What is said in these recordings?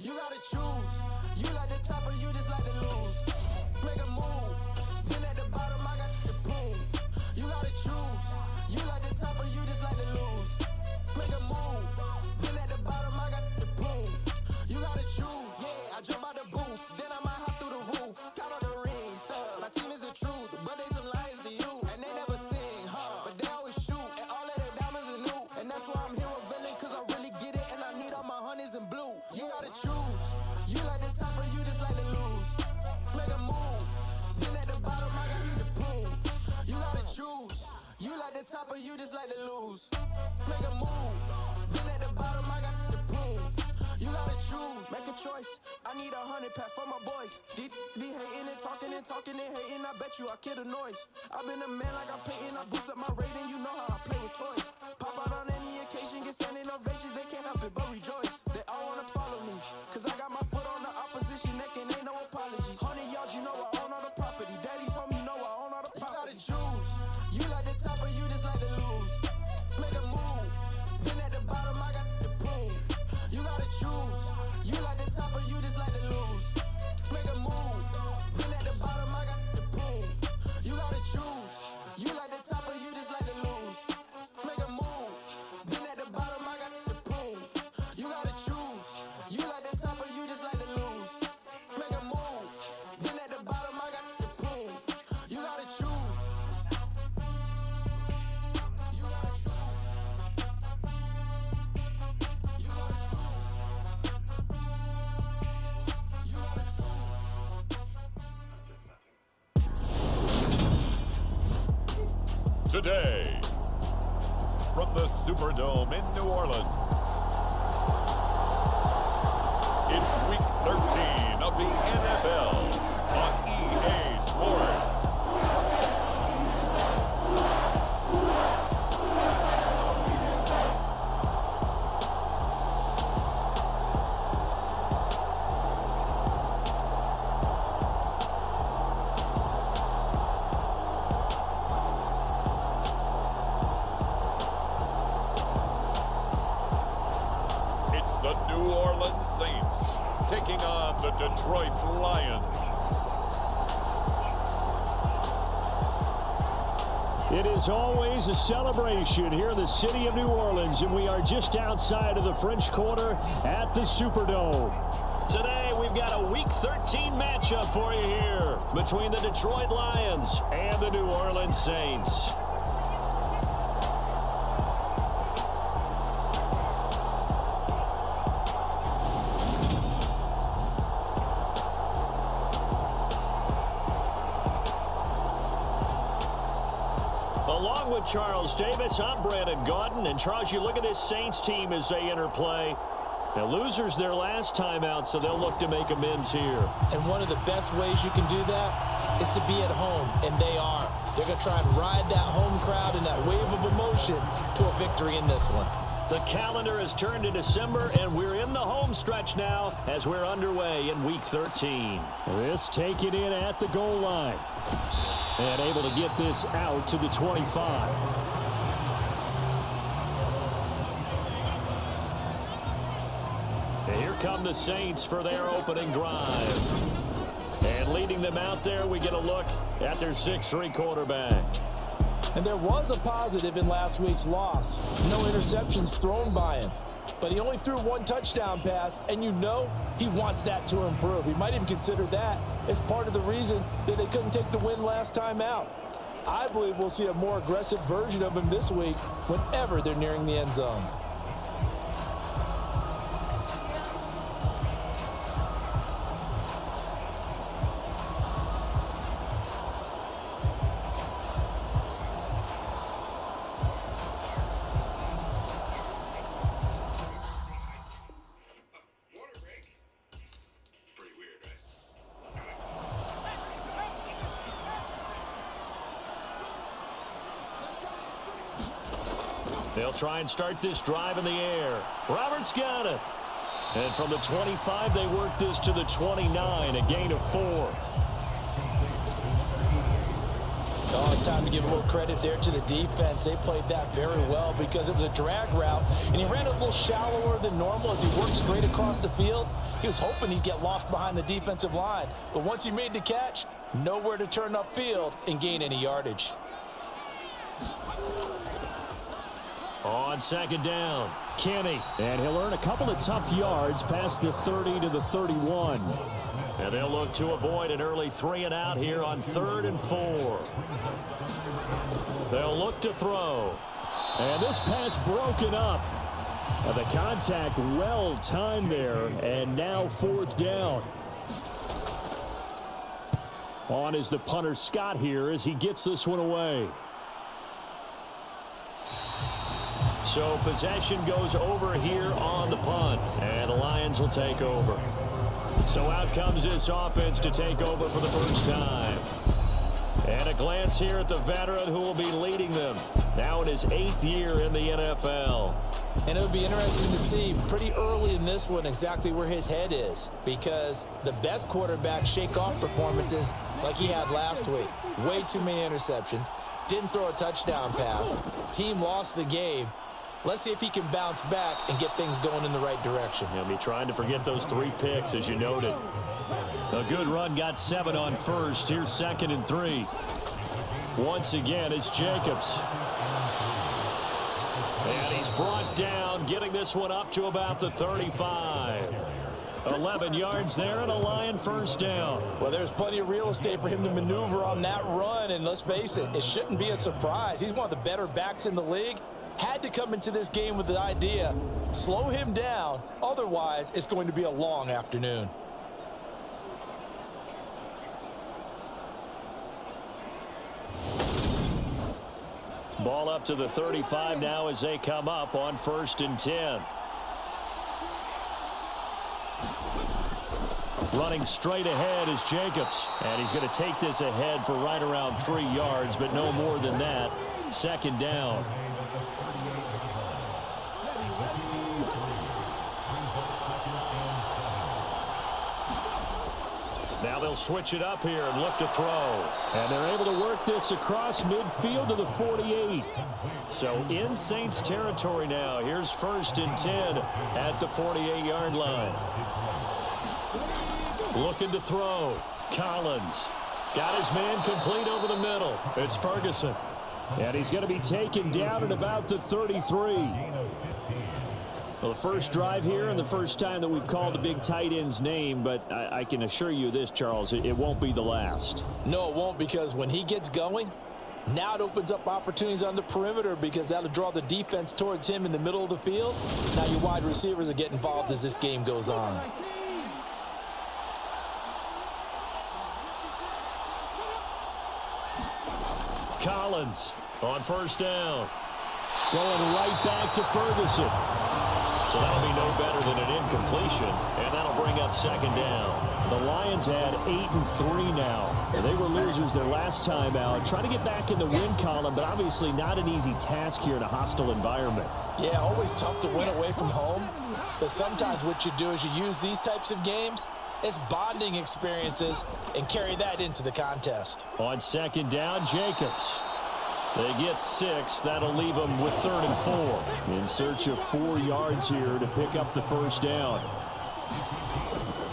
You gotta choose. You like the top or you just like to lose. Make a move. Then at the bottom, I got the boom. You gotta choose. You like the top or you just like to lose. Make a move. Then at the bottom, I got the boom. You gotta choose. Yeah, I jump out the booth. Then I might hop through the roof. Count all the rings, stuff. My team is the truth, but they some liars to you. And they never sing, but they always shoot. And all of their diamonds are new. And that's why I'm here with villain, cause I really get it. And I need all my honeys in blue. You gotta choose. You like the top or you just like to lose. Make a move. Then at the bottom, I got the boom. You gotta choose. You like the top or you just like to lose. Make a move. Then at the bottom, I got the boom. You gotta choose. Make a choice. I need 100 pack for my boys. Be hating and talking and talking and hating. I bet you I kill the noise. I've been a man like I'm painting. I boost up my rating. You know how I play with toys. Pop out on any occasion. Get standing ovations. They can't help it but rejoice. They all wanna follow me. Cause I got my foot on the opposition neck and ain't no apologies. 100 yards, you know I own all the property. Daddy's home, you know I own all the property. You gotta choose. You like the top or you just like to lose. Make a move. Then at the bottom, I got the boom. You gotta choose. You like the top or you just like to lose. Make a move. Then at the bottom, I got the boom. You gotta choose. You like the top or you just like to lose. Make a move. Then at the bottom, I got the boom. You gotta choose. You like the top or you just like to lose. Make a move. Then at the bottom, I got the boom. You gotta choose. You gotta choose. You gotta choose. You gotta choose. Today, from the Superdome in New Orleans, it's Week 13 of the NFL on EA Sports. It's the New Orleans Saints taking on the Detroit Lions. It is always a celebration here in the city of New Orleans, and we are just outside of the French Quarter at the Superdome. Today, we've got a Week 13 matchup for you here between the Detroit Lions and the New Orleans Saints. Along with Charles Davis, I'm Brandon Gaudin. And Charles, you look at this Saints team as they interplay. Now, losers their last time out, so they'll look to make amends here. And one of the best ways you can do that is to be at home, and they are. They're going to try and ride that home crowd and that wave of emotion to a victory in this one. The calendar has turned to December, and we're in the home stretch now as we're underway in Week 13. This taken in at the goal line. And able to get this out to the 25. And here come the Saints for their opening drive. And leading them out there, we get a look at their 6'3" quarterback. And there was a positive in last week's loss. No interceptions thrown by him. But he only threw one touchdown pass, and you know he wants that to improve. He might even consider that as part of the reason that they couldn't take the win last time out. I believe we'll see a more aggressive version of him this week whenever they're nearing the end zone. They'll try and start this drive in the air. Roberts got it. And from the 25, they work this to the 29, a gain of 4. Oh, it's time to give a little credit there to the defense. They played that very well because it was a drag route, and he ran a little shallower than normal as he worked straight across the field. He was hoping he'd get lost behind the defensive line, but once he made the catch, nowhere to turn upfield and gain any yardage. On second down, Kenny. And he'll earn a couple of tough yards past the 30 to the 31. And they'll look to avoid an early 3 and out here on 3rd and 4. They'll look to throw. And this pass broken up. The contact well timed there. And now 4th down. On is the punter Scott here as he gets this one away. So possession goes over here on the punt, and the Lions will take over. So out comes this offense to take over for the first time. And a glance here at the veteran who will be leading them now in his 8th year in the NFL. And it'll be interesting to see pretty early in this one exactly where his head is, because the best quarterbacks shake off performances like he had last week. Way too many interceptions. Didn't throw a touchdown pass. Team lost the game. Let's see if he can bounce back and get things going in the right direction. He'll be trying to forget those 3 picks, as you noted. A good run got 7 on first. Here's 2nd and 3. Once again, it's Jacobs. And he's brought down, getting this one up to about the 35. 11 yards there and a Lion first down. Well, there's plenty of real estate for him to maneuver on that run, and let's face it, it shouldn't be a surprise. He's one of the better backs in the league. Had to come into this game with the idea, slow him down, otherwise it's going to be a long afternoon. Ball up to the 35 now as they come up on 1st and 10. Running straight ahead is Jacobs, and he's going to take this ahead for right around 3 yards, but no more than that. 2nd down. Now they'll switch it up here and look to throw. And they're able to work this across midfield to the 48. So in Saints territory now. Here's 1st and 10 at the 48-yard line. Looking to throw. Collins. Got his man complete over the middle. It's Ferguson. And he's going to be taken down at about the 33. Well, the first drive here and the first time that we've called the big tight end's name, but I can assure you this, Charles, it won't be the last. No, it won't, because when he gets going, now it opens up opportunities on the perimeter because that'll draw the defense towards him in the middle of the field. Now your wide receivers will get involved as this game goes on. Collins on 1st down. Going right back to Ferguson. So that'll be no better than an incompletion, and that'll bring up 2nd down. The Lions had 8 and 3 now. They were losers their last time out. Trying to get back in the win column, but obviously not an easy task here in a hostile environment. Yeah, always tough to win away from home. But sometimes what you do is you use these types of games as bonding experiences and carry that into the contest. On 2nd down, Jacobs. They get 6. That'll leave them with 3rd and 4. In search of 4 yards here to pick up the 1st down.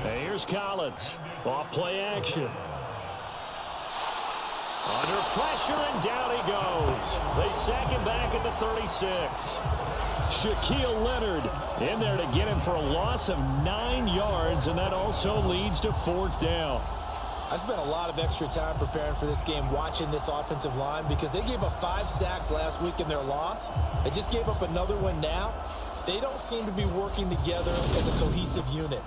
And here's Collins. Off play action. Under pressure, and down he goes. They sack him back at the 36. Shaquille Leonard in there to get him for a loss of 9 yards, and that also leads to 4th down. I spent a lot of extra time preparing for this game, watching this offensive line, because they gave up 5 sacks last week in their loss. They just gave up another one now. They don't seem to be working together as a cohesive unit.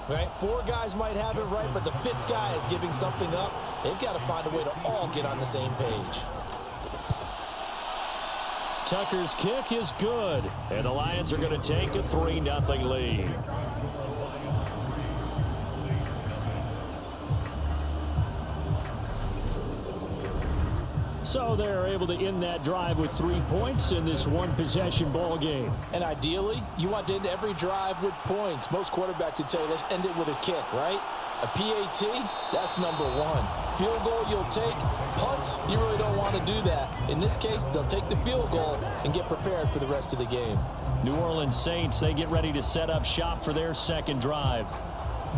Right? 4 guys might have it right, but the 5th guy is giving something up. They've got to find a way to all get on the same page. Tucker's kick is good, and the Lions are going to take a 3-0 lead. So they're able to end that drive with 3 points in this one-possession ball game. And ideally, you want to end every drive with points. Most quarterbacks would tell you, let's end it with a kick, right? A PAT, that's number one. Field goal you'll take. Punts, you really don't want to do that. In this case, they'll take the field goal and get prepared for the rest of the game. New Orleans Saints, they get ready to set up shop for their second drive.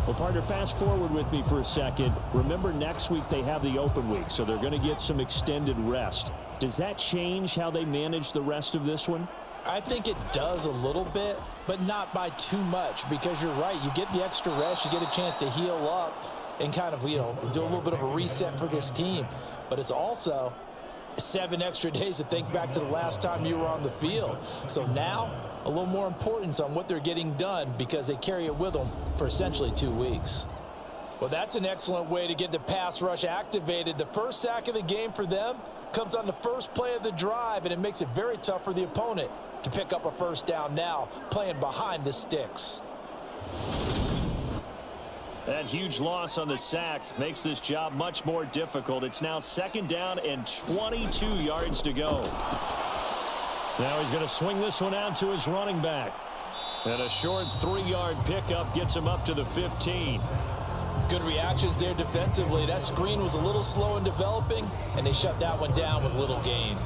Well, partner, fast forward with me for a second. Remember, next week they have the open week, so they're going to get some extended rest. Does that change how they manage the rest of this one? I think it does a little bit, but not by too much, because you're right. You get the extra rest, you get a chance to heal up and kind of, do a little bit of a reset for this team. But it's also 7 extra days to think back to the last time you were on the field. So now, a little more importance on what they're getting done because they carry it with them for essentially 2 weeks. Well, that's an excellent way to get the pass rush activated. The first sack of the game for them comes on the first play of the drive, and it makes it very tough for the opponent to pick up a first down now, playing behind the sticks. That huge loss on the sack makes this job much more difficult. It's now 2nd down and 22 yards to go. Now he's going to swing this one out to his running back. And a short 3-yard pickup gets him up to the 15. Good reactions there defensively. That screen was a little slow in developing, and they shut that one down with little gain.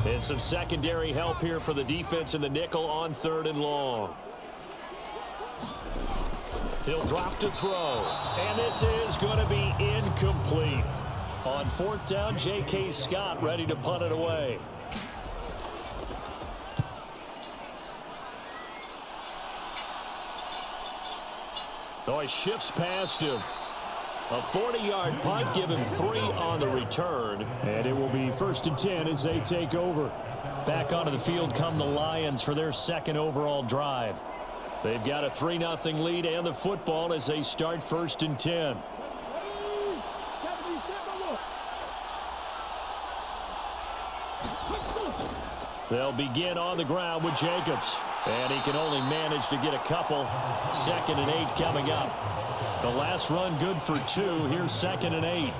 And some secondary help here for the defense in the nickel on 3rd and long. He'll drop to throw. And this is going to be incomplete. On 4th down, J.K. Scott ready to punt it away. Oh, he shifts past him. A 40-yard punt, give him 3 on the return. And it will be 1st and 10 as they take over. Back onto the field come the Lions for their second overall drive. They've got a 3-0 lead and the football as they start 1st and 10. They'll begin on the ground with Jacobs. And he can only manage to get a couple. 2nd and 8 coming up. The last run good for 2. Here's 2nd and 8.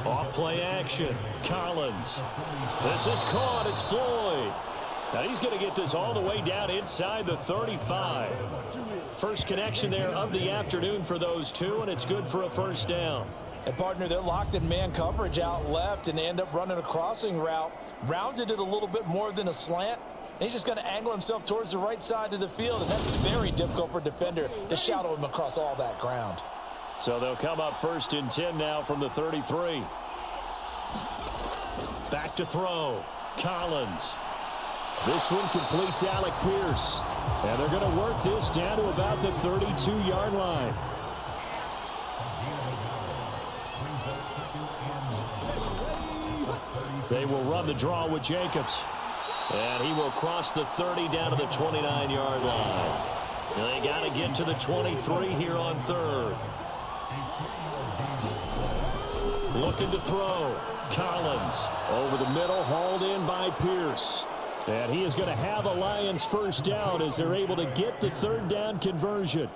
Off play action. Collins. This is caught. It's Floyd. Now he's going to get this all the way down inside the 35. First connection there of the afternoon for those two, and it's good for a 1st down. And partner, they're locked in man coverage out left, and they end up running a crossing route. Rounded it a little bit more than a slant. And he's just going to angle himself towards the right side of the field, and that's very difficult for a defender to shadow him across all that ground. So they'll come up 1st and 10 now from the 33. Back to throw. Collins. This one completes Alec Pierce. And they're going to work this down to about the 32-yard line. They will run the draw with Jacobs. And he will cross the 30 down to the 29-yard line. They got to get to the 23 here on 3rd. Looking to throw. Collins over the middle, hauled in by Pierce. And he is going to have a Lions 1st down as they're able to get the 3rd down conversion.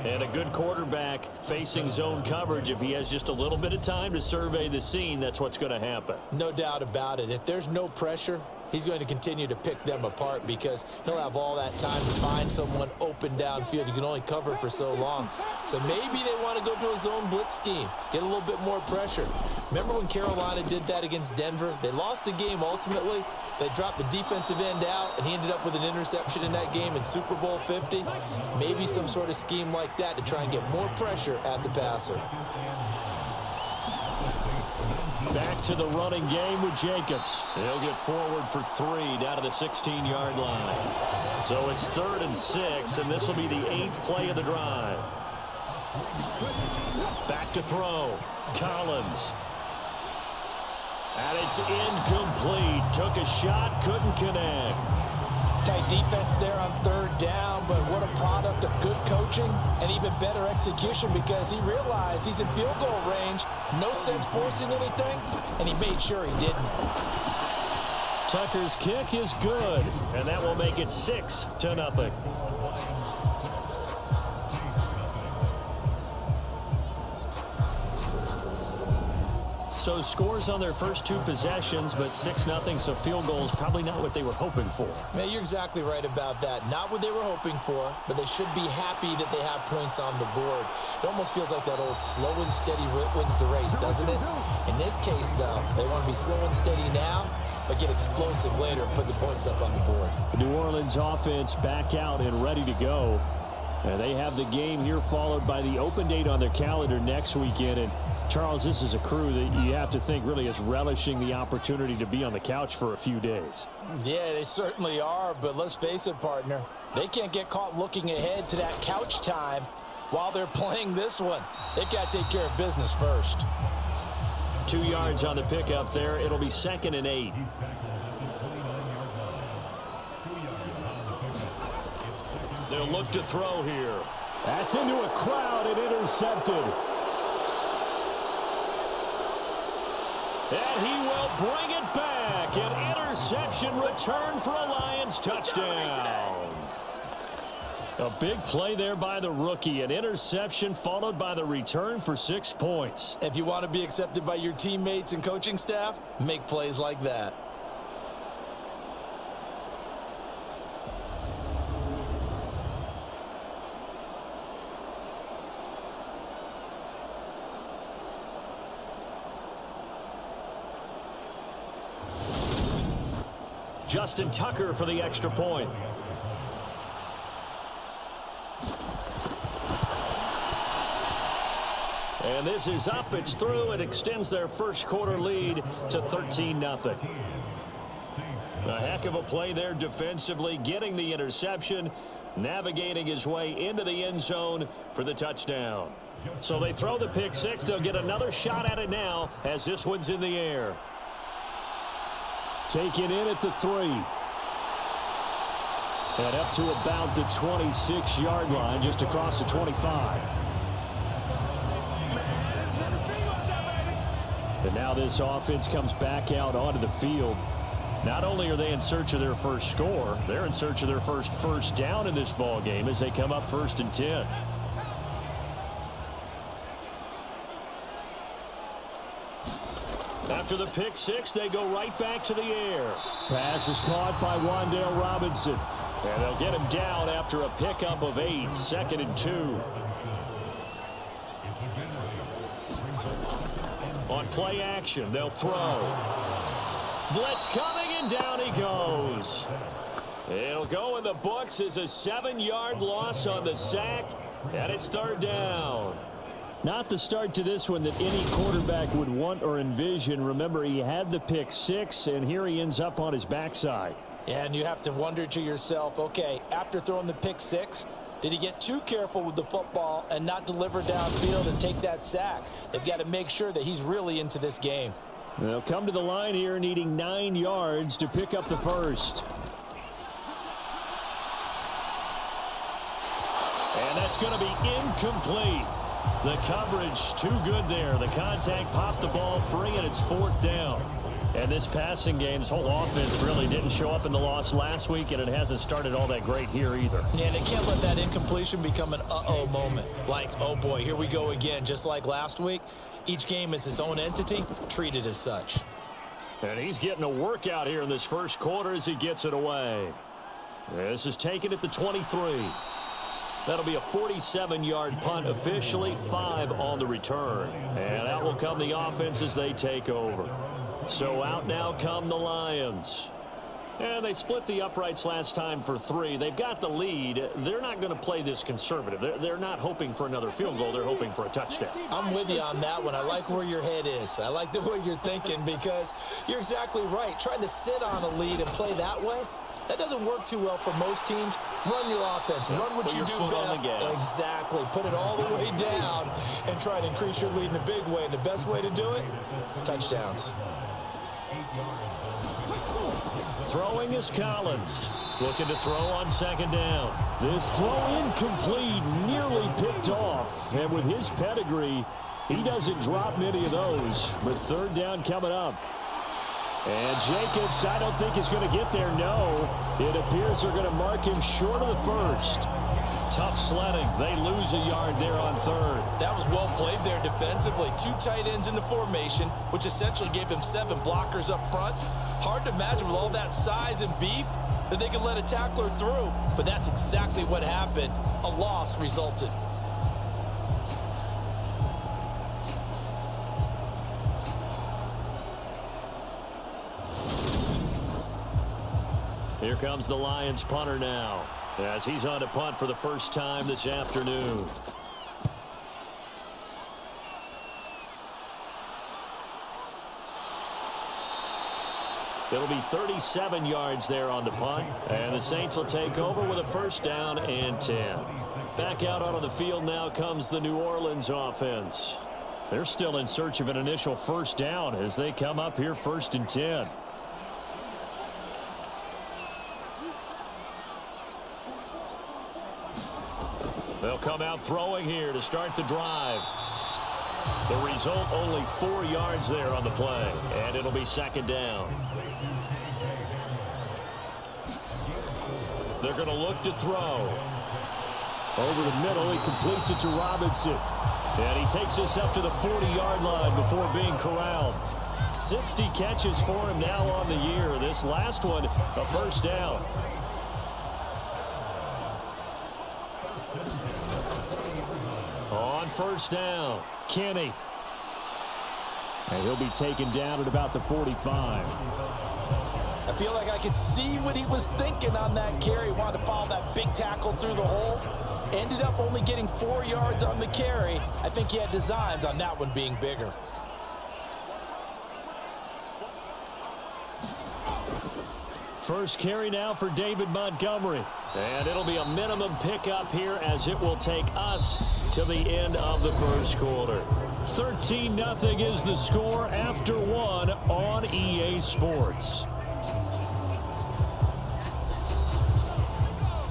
And a good quarterback facing zone coverage. If he has just a little bit of time to survey the scene, that's what's going to happen. No doubt about it. If there's no pressure, he's going to continue to pick them apart because he'll have all that time to find someone open downfield. You can only cover for so long. So maybe they want to go to a zone blitz scheme, get a little bit more pressure. Remember when Carolina did that against Denver? They lost the game ultimately. They dropped the defensive end out, and he ended up with an interception in that game in Super Bowl 50. Maybe some sort of scheme like that to try and get more pressure at the passer. Back to the running game with Jacobs. He'll get forward for 3 down to the 16-yard line. So it's 3rd and 6, and this will be the 8th play of the drive. Back to throw. Collins. And it's incomplete. Took a shot, couldn't connect. Tight defense there on 3rd down, but what a product of good coaching and even better execution because he realized he's in field goal range. No sense forcing anything, and he made sure he didn't. Tucker's kick is good, and that will make it 6-0. So scores on their first 2 possessions, but 6-0, so field goals probably not what they were hoping for. Man, you're exactly right about that. Not what they were hoping for, but they should be happy that they have points on the board. It almost feels like that old slow and steady wins the race, doesn't it? In this case, though, they want to be slow and steady now, but get explosive later and put the points up on the board. The New Orleans offense back out and ready to go. And they have the game here followed by the open date on their calendar next weekend. And Charles, this is a crew that you have to think really is relishing the opportunity to be on the couch for a few days. Yeah, they certainly are, but let's face it, partner. They can't get caught looking ahead to that couch time while they're playing this one. They've got to take care of business first. 2 yards on the pickup there. It'll be 2nd and 8. They'll look to throw here. That's into a crowd and intercepted. And he will bring it back. An interception return for a Lions touchdown. A big play there by the rookie. An interception followed by the return for 6 points. If you want to be accepted by your teammates and coaching staff, make plays like that. Justin Tucker for the extra point. And this is up. It's through. It extends their first quarter lead to 13-0. A heck of a play there defensively, getting the interception, navigating his way into the end zone for the touchdown. So they throw the pick 6. They'll get another shot at it now as this one's in the air. Taken in at the 3. And up to about the 26-yard line, just across the 25. And now this offense comes back out onto the field. Not only are they in search of their first score, they're in search of their first down in this ball game as they come up 1st and 10. After the pick 6, they go right back to the air. Pass is caught by Wan'Dale Robinson. And they'll get him down after a pickup of 8, 2nd and 2. On play action, they'll throw. Blitz coming, and down he goes. It'll go in the books as a 7-yard loss on the sack, and it's 3rd down. Not the start to this one that any quarterback would want or envision. Remember, he had the pick 6, and here he ends up on his backside. Yeah, and you have to wonder to yourself, okay, after throwing the pick 6, did he get too careful with the football and not deliver downfield and take that sack? They've got to make sure that he's really into this game. They'll come to the line here needing 9 yards to pick up the first. And that's going to be incomplete. The coverage too good there. The contact popped the ball free, and it's 4th down. And this passing game, this whole offense really didn't show up in the loss last week, and it hasn't started all that great here either. Yeah, and they can't let that incompletion become an uh-oh moment. Like, oh boy, here we go again. Just like last week, each game is its own entity, treated as such. And he's getting a workout here in this first quarter as he gets it away. This is taken at the 23. That'll be a 47-yard punt, officially 5 on the return. And out will come the offense as they take over. So out now come the Lions. And they split the uprights last time for 3. They've got the lead. They're not going to play this conservative. They're not hoping for another field goal. They're hoping for a touchdown. I'm with you on that one. I like where your head is. I like the way you're thinking because you're exactly right. Trying to sit on a lead and play that way, that doesn't work too well for most teams. Run your offense. Run what you do best. Exactly. Put it all the way down and try to increase your lead in a big way. And the best way to do it, touchdowns. Throwing is Collins. Looking to throw on 2nd down. This throw incomplete, nearly picked off. And with his pedigree, he doesn't drop many of those. But 3rd down coming up. And Jacobs, I don't think is going to get there. No. It appears they're going to mark him short of the first. tough sledding. They lose a yard there on third. That was well played there defensively. 2 tight ends in the formation, which essentially gave them 7 blockers up front. Hard to imagine with all that size and beef that they could let a tackler through, but that's exactly what happened. A loss resulted. Here comes the Lions punter now, as he's on to punt for the first time this afternoon. It'll be 37 yards there on the punt, and the Saints will take over with a first down and 10. Back out on the field now comes the New Orleans offense. They're still in search of an initial first down as they come up here 1st and 10. They'll come out throwing here to start the drive. The result, only 4 yards there on the play, and it'll be 2nd down. They're going to look to throw. Over the middle, he completes it to Robinson. And he takes this up to the 40-yard line before being corralled. 60 catches for him now on the year. This last one, a first down. On first down, Kenny. And he'll be taken down at about the 45. I feel like I could see what he was thinking on that carry. Wanted to follow that big tackle through the hole. Ended up only getting 4 yards on the carry. I think he had designs on that one being bigger. First carry now for David Montgomery. And it'll be a minimum pickup here as it will take us to the end of the first quarter. 13-0 is the score after 1 on EA Sports.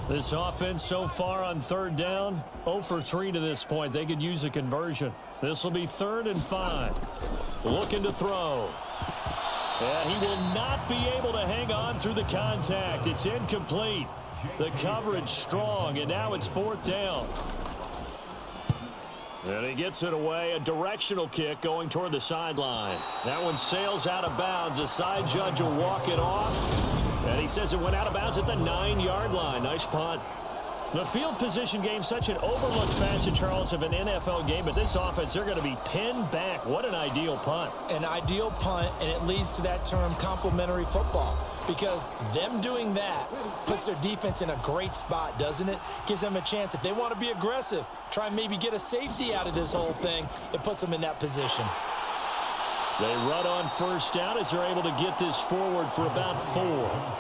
This offense so far on 3rd down, 0 for 3 to this point. They could use a conversion. This will be 3rd and 5. Looking to throw. And he will not be able to hang on through the contact. It's incomplete. The coverage strong, and now it's 4th down. And he gets it away. A directional kick going toward the sideline. That one sails out of bounds. The side judge will walk it off. And he says it went out of bounds at the 9-yard line. Nice punt. The field position game, such an overlooked facet, Charles, of an NFL game. But this offense, they're going to be pinned back. What an ideal punt. An ideal punt, and it leads to that term complementary football. Because them doing that puts their defense in a great spot, doesn't it? Gives them a chance. If they want to be aggressive, try and maybe get a safety out of this whole thing, it puts them in that position. They run on first down as they're able to get this forward for about 4.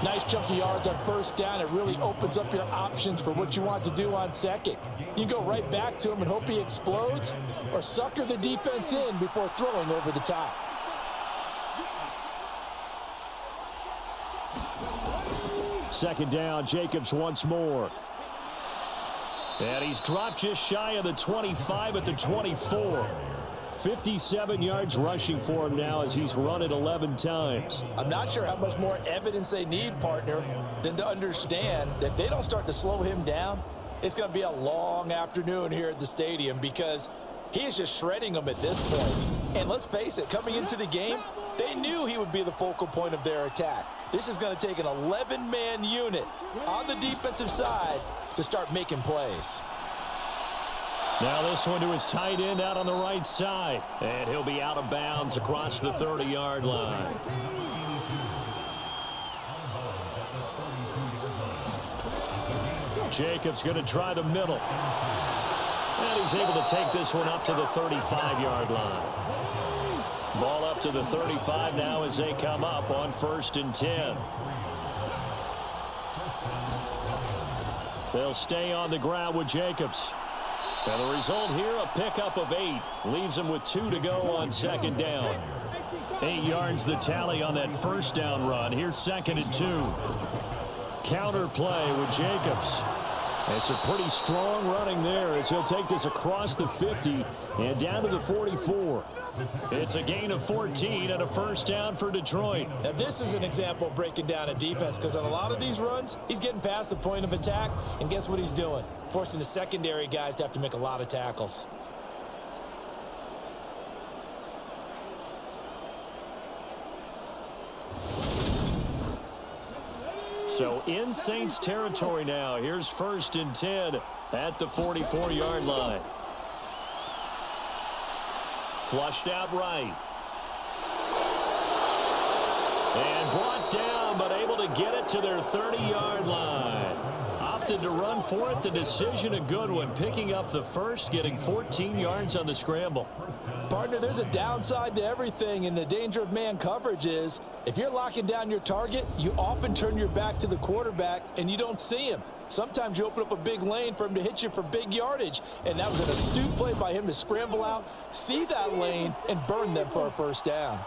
Nice chunk of yards on first down. It really opens up your options for what you want to do on second. You go right back to him and hope he explodes, or sucker the defense in before throwing over the top. Second down, Jacobs once more. And he's dropped just shy of the 25 at the 24. 57 yards rushing for him now as he's run it 11 times. I'm not sure how much more evidence they need, partner, than to understand that if they don't start to slow him down, it's going to be a long afternoon here at the stadium because he is just shredding them at this point. And let's face it, coming into the game, they knew he would be the focal point of their attack. This is going to take an 11-man unit on the defensive side to start making plays. Now this one to his tight end out on the right side. And he'll be out of bounds across the 30-yard line. Jacobs going to try the middle. And he's able to take this one up to the 35-yard line. Ball up to the 35 now as they come up on 1st and 10. They'll stay on the ground with Jacobs. And the result here, a pickup of 8. Leaves him with 2 to go on 2nd down. 8 yards the tally on that first down run. Here's 2nd and 2. Counter play with Jacobs. It's a pretty strong running there as he'll take this across the 50 and down to the 44. It's a gain of 14 and a first down for Detroit. Now this is an example of breaking down a defense, because on a lot of these runs, he's getting past the point of attack, and guess what he's doing? Forcing the secondary guys to have to make a lot of tackles. So in Saints territory now. Here's 1st and 10 at the 44-yard line. Flushed out right. And brought down, but able to get it to their 30-yard line. Opted to run for it. The decision a good one. Picking up the first, getting 14 yards on the scramble. Partner, there's a downside to everything, and the danger of man coverage is if you're locking down your target, you often turn your back to the quarterback and you don't see him. Sometimes you open up a big lane for him to hit you for big yardage, and that was an astute play by him to scramble out, see that lane, and burn them for a first down.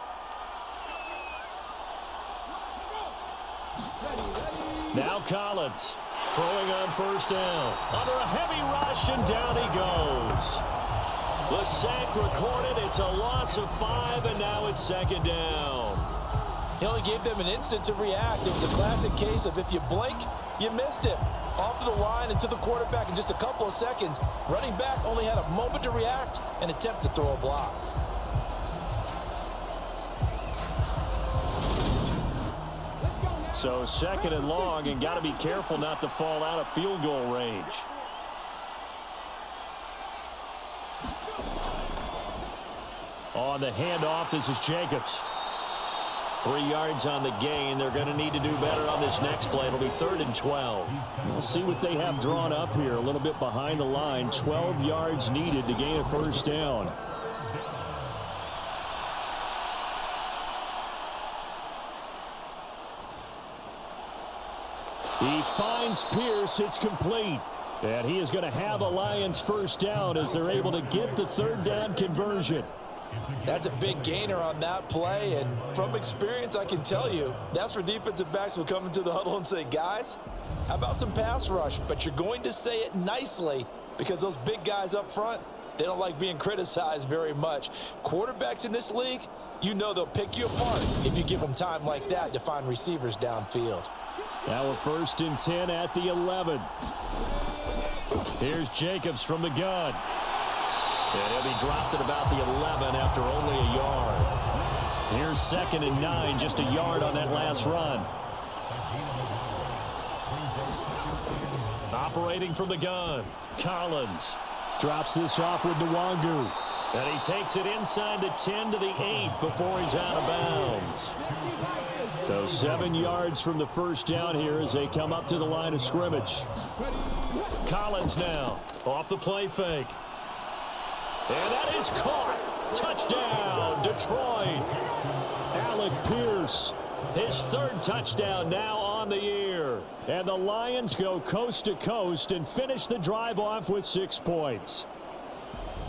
Now Collins throwing on first down. Under a heavy rush, and down he goes. The sack recorded. It's a loss of 5, and now it's 2nd down. He only gave them an instant to react. It was a classic case of if you blink, you missed him. Off of the line and to the quarterback in just a couple of seconds. Running back only had a moment to react and attempt to throw a block. So 2nd and long, and got to be careful not to fall out of field goal range. On the handoff, this is Jacobs. 3 yards on the gain. They're going to need to do better on this next play. It'll be 3rd and 12. We'll see what they have drawn up here. A little bit behind the line. 12 yards needed to gain a first down. He finds Pierce. It's complete. And he is going to have a Lions first down as they're able to get the 3rd down conversion. That's a big gainer on that play, and from experience, I can tell you, that's where defensive backs will come into the huddle and say, guys, how about some pass rush? But you're going to say it nicely because those big guys up front, they don't like being criticized very much. Quarterbacks in this league, you know they'll pick you apart if you give them time like that to find receivers downfield. Now a 1st and 10 at the 11. Here's Jacobs from the gun. And he'll be dropped at about the 11 after only a yard. Here's 2nd and 9, just a yard on that last run. Operating from the gun, Collins drops this off with Nwangu. And he takes it inside the 10 to the 8 before he's out of bounds. So 7 yards from the first down here as they come up to the line of scrimmage. Collins now off the play fake. And that is caught. Touchdown, Detroit. Alec Pierce, his 3rd touchdown now on the year. And the Lions go coast to coast and finish the drive off with 6 points.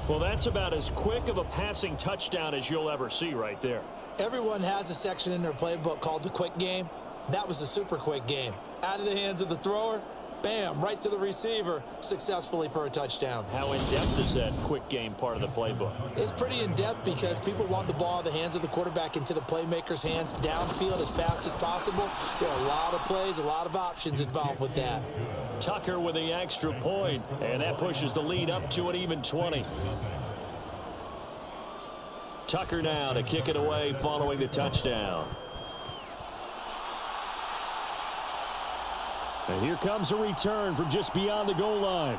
Well, that's about as quick of a passing touchdown as you'll ever see right there. Everyone has a section in their playbook called the quick game. That was a super quick game. Out of the hands of the thrower, bam, right to the receiver, successfully for a touchdown. How in-depth is that quick game part of the playbook? It's pretty in-depth because people want the ball in the hands of the quarterback into the playmaker's hands downfield as fast as possible. There are a lot of plays, a lot of options involved with that. Tucker with the extra point, and that pushes the lead up to an even 20. Tucker now to kick it away following the touchdown. And here comes a return from just beyond the goal line.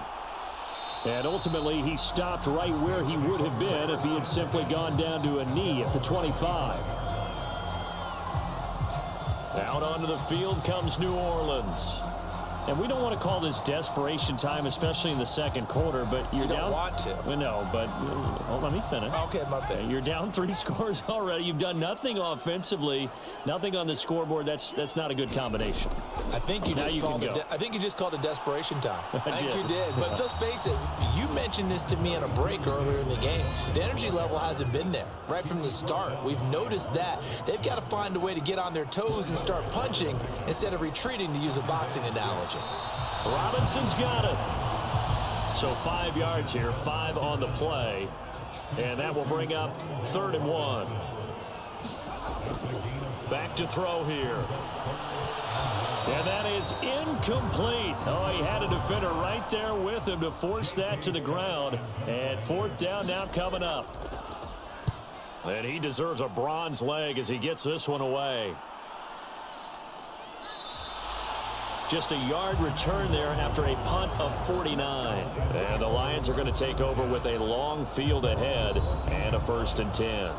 And ultimately, he stopped right where he would have been if he had simply gone down to a knee at the 25. Out onto the field comes New Orleans. And we don't want to call this desperation time, especially in the 2nd quarter, but you're down. You don't want to. No, but let me finish. Okay, my bad. You're down 3 scores already. You've done nothing offensively, nothing on the scoreboard. That's not a good combination. I think you just called it desperation time. I think you did. But let's face it, you mentioned this to me in a break earlier in the game. The energy level hasn't been there right from the start. We've noticed that. They've got to find a way to get on their toes and start punching instead of retreating, to use a boxing analogy. Robinson's got it. So 5 yards here, 5 on the play. And that will bring up 3rd and 1. Back to throw here. And that is incomplete. Oh, he had a defender right there with him to force that to the ground. And 4th down now coming up. And he deserves a bronze leg as he gets this one away. Just a yard return there after a punt of 49. And the Lions are going to take over with a long field ahead and a 1st and 10.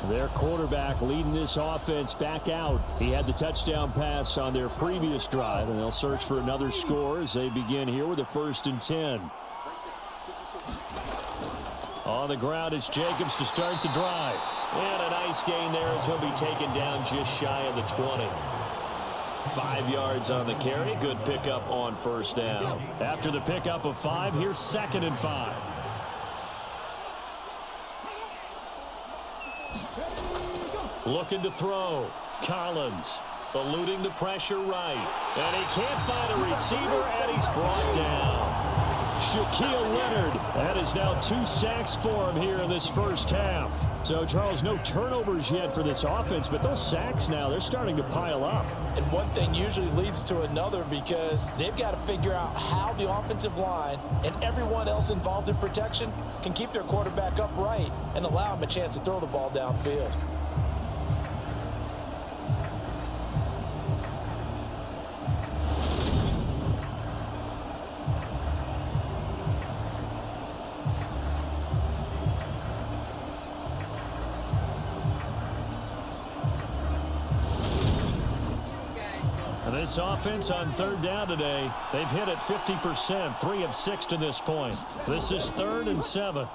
Their quarterback leading this offense back out. He had the touchdown pass on their previous drive, and they'll search for another score as they begin here with a 1st and 10. On the ground, it's Jacobs to start the drive. And a nice gain there as he'll be taken down just shy of the 20. 5 yards on the carry. Good pickup on 1st down. After the pickup of 5, here's 2nd and 5. Looking to throw. Collins eluding the pressure right. And he can't find a receiver, and he's brought down. Shaquille Leonard. That is now 2 sacks for him here in this first half. So, Charles, no turnovers yet for this offense, but those sacks now, they're starting to pile up. And one thing usually leads to another because they've got to figure out how the offensive line and everyone else involved in protection can keep their quarterback upright and allow him a chance to throw the ball downfield. This offense on 3rd down today, they've hit it 50%, 3 of 6 to this point. This is 3rd and 7.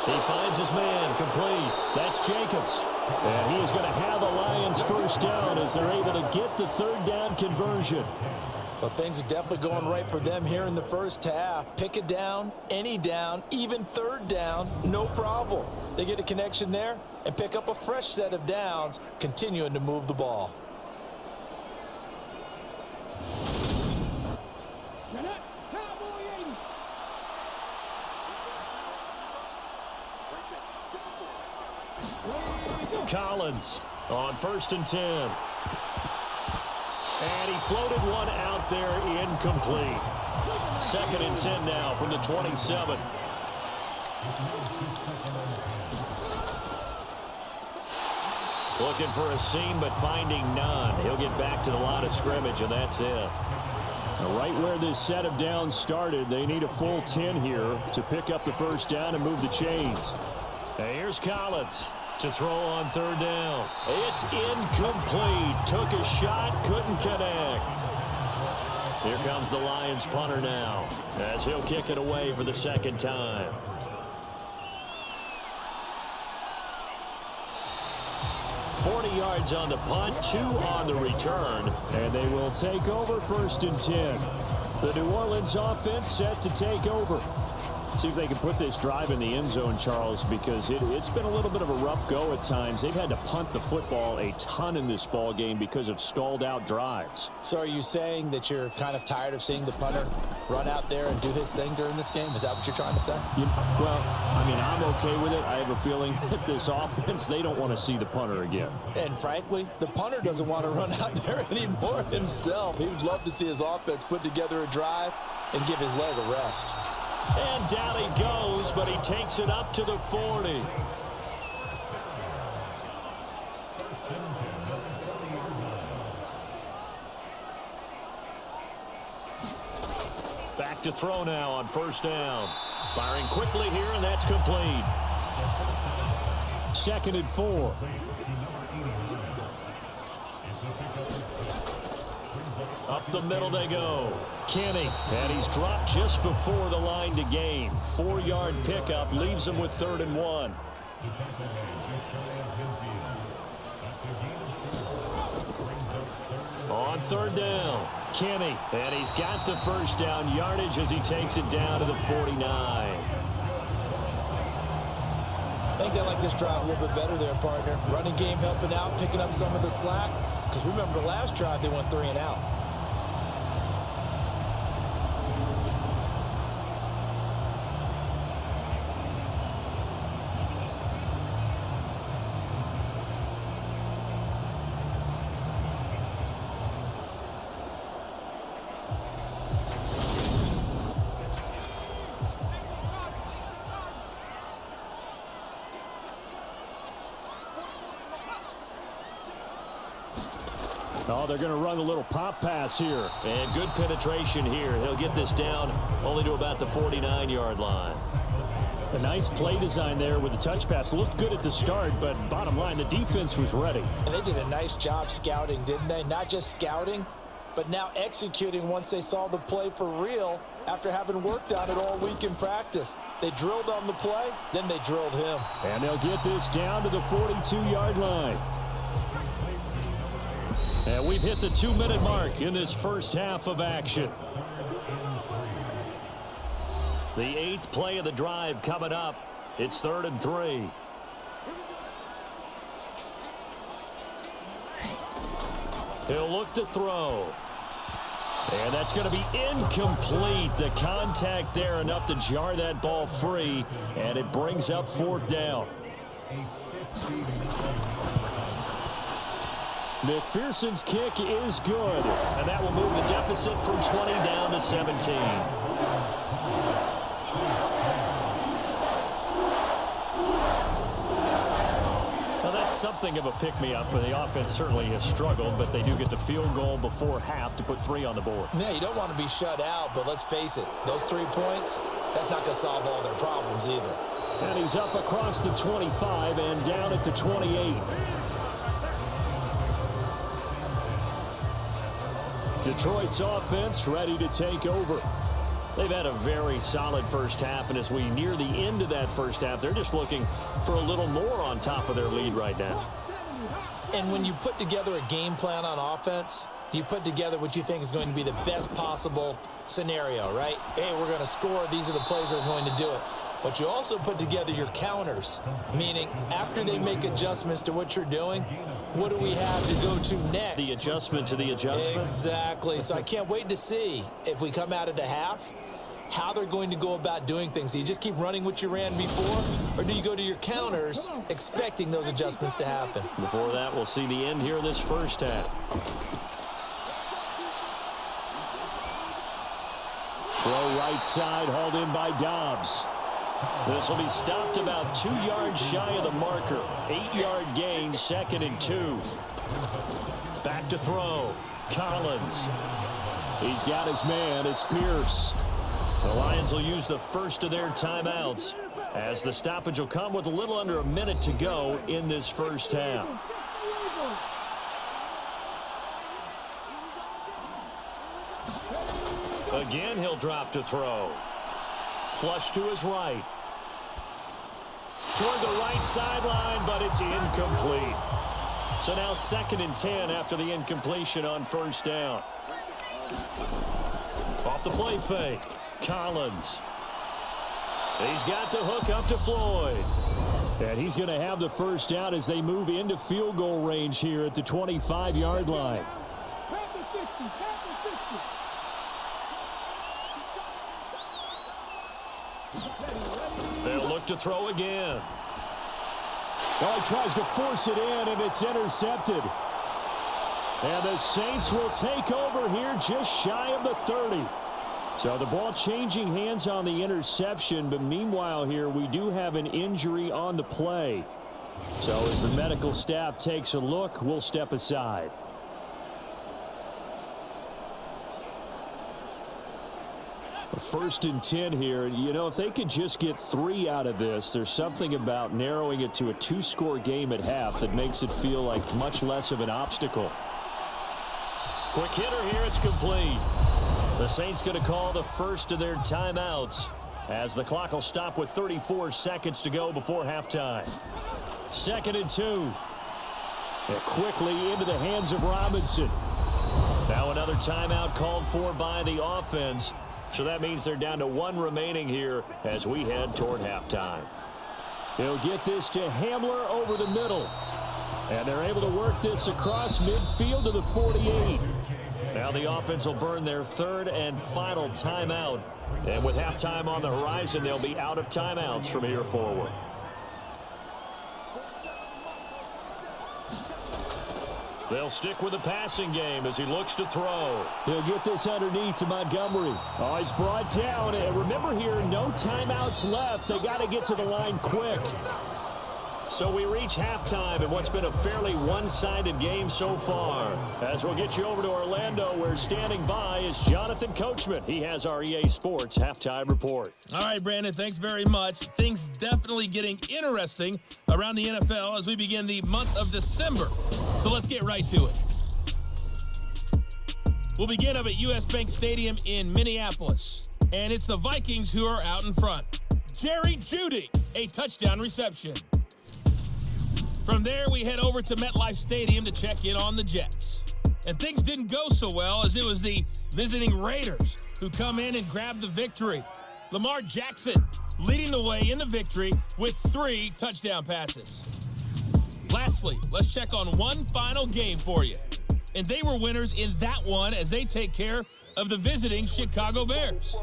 He finds his man, complete. That's Jacobs. And he is going to have the Lions 1st down as they're able to get the 3rd down conversion. Well, things are definitely going right for them here in the first half. Pick a down, any down, even 3rd down, no problem. They get a connection there and pick up a fresh set of downs, continuing to move the ball. Collins on 1st and 10. And he floated one out there, incomplete. 2nd and 10 now from the 27. Looking for a seam, but finding none. He'll get back to the line of scrimmage, and that's it. Right where this set of downs started, they need a full 10 here to pick up the 1st down and move the chains. And here's Collins to throw on 3rd down. It's incomplete. Took a shot, couldn't connect. Here comes the Lions punter now as he'll kick it away for the 2nd time. $40 yards on the punt, 2 on the return, and they will take over 1st and 10. The New Orleans offense set to take over. See if they can put this drive in the end zone, Charles, because it's been a little bit of a rough go at times. They've had to punt the football a ton in this ball game because of stalled out drives. So are you saying that you're kind of tired of seeing the punter run out there and do his thing during this game? Is that what you're trying to say? Well, I mean, I'm okay with it. I have a feeling that this offense, they don't want to see the punter again. And frankly, the punter doesn't want to run out there anymore himself. He would love to see his offense put together a drive and give his leg a rest. And down he goes, but he takes it up to the 40. Back to throw now on 1st down. Firing quickly here, and that's complete. 2nd and 4. Up the middle they go. Kenny, and he's dropped just before the line to gain. 4-yard pickup leaves him with 3rd and 1. On 3rd down, Kenny, and he's got the 1st down yardage as he takes it down to the 49. I think they like this drive a little bit better there, partner. Running game helping out, picking up some of the slack. Because remember, the last drive they went 3 and out. Oh, they're going to run a little pop pass here. And good penetration here. He'll get this down only to about the 49-yard line. A nice play design there with the touch pass. Looked good at the start, but bottom line, the defense was ready. And they did a nice job scouting, didn't they? Not just scouting, but now executing once they saw the play for real after having worked on it all week in practice. They drilled on the play, then they drilled him. And they'll get this down to the 42-yard line. And we've hit the 2-minute mark in this first half of action. The 8th play of the drive coming up. It's 3rd and 3. He'll look to throw. And that's going to be incomplete. The contact there enough to jar that ball free. And it brings up 4th down. McPherson's kick is good. And that will move the deficit from 20 down to 17. Something of a pick-me-up, and the offense certainly has struggled, but they do get the field goal before half to put 3 on the board. Yeah, you don't want to be shut out, but let's face it, those 3 points, that's not going to solve all their problems either. And he's up across the 25 and down at the 28. Detroit's offense ready to take over. They've had a very solid first half, and as we near the end of that first half, they're just looking for a little more on top of their lead right now. And when you put together a game plan on offense, you put together what you think is going to be the best possible scenario, right? Hey, we're going to score. These are the plays that are going to do it. But you also put together your counters, meaning after they make adjustments to what you're doing, what do we have to go to next? The adjustment to the adjustment. Exactly. So I can't wait to see if we come out of the half, how they're going to go about doing things. Do you just keep running what you ran before, or do you go to your counters expecting those adjustments to happen? Before that, we'll see the end here of this first half. Throw right side, hauled in by Dobbs. This will be stopped about 2 yards shy of the marker. 8-yard gain, 2nd and 2. Back to throw. Collins. He's got his man. It's Pierce. The Lions will use the first of their timeouts as the stoppage will come with a little under a minute to go in this first half. Again, he'll drop to throw. Flush to his right. Toward the right sideline, but it's incomplete. So now 2nd and 10 after the incompletion on first down. Off the play fake. Collins. He's got the hook up to Floyd. And he's going to have the first down as they move into field goal range here at the 25-yard line. They'll look to throw again. Oh, he tries to force it in, and it's intercepted. And the Saints will take over here just shy of the 30. So the ball changing hands on the interception, but meanwhile here we do have an injury on the play. So as the medical staff takes a look, we'll step aside. First and 10 here. You know, if they could just get 3 out of this, there's something about narrowing it to a 2-score game at half that makes it feel like much less of an obstacle. Quick hitter here. It's complete. The Saints going to call the first of their timeouts as the clock will stop with 34 seconds to go before halftime. 2nd and 2. And quickly into the hands of Robinson. Now another timeout called for by the offense. So that means they're down to 1 remaining here as we head toward halftime. He'll get this to Hamler over the middle. And they're able to work this across midfield to the 48. Now the offense will burn their 3rd and final timeout. And with halftime on the horizon, they'll be out of timeouts from here forward. They'll stick with the passing game as he looks to throw. He'll get this underneath to Montgomery. Oh, he's brought down. And remember here, no timeouts left. They got to get to the line quick. So we reach halftime in what's been a fairly one-sided game so far. As we'll get you over to Orlando, where standing by is Jonathan Coachman. He has our EA Sports halftime report. All right, Brandon, thanks very much. Things definitely getting interesting around the NFL as we begin the month of December. So let's get right to it. We'll begin up at US Bank Stadium in Minneapolis. And it's the Vikings who are out in front. Jerry Jeudy, a touchdown reception. From there, we head over to MetLife Stadium to check in on the Jets. And things didn't go so well, as it was the visiting Raiders who come in and grab the victory. Lamar Jackson leading the way in the victory with 3 touchdown passes. Lastly, let's check on one final game for you. And they were winners in that one as they take care of the visiting Chicago Bears.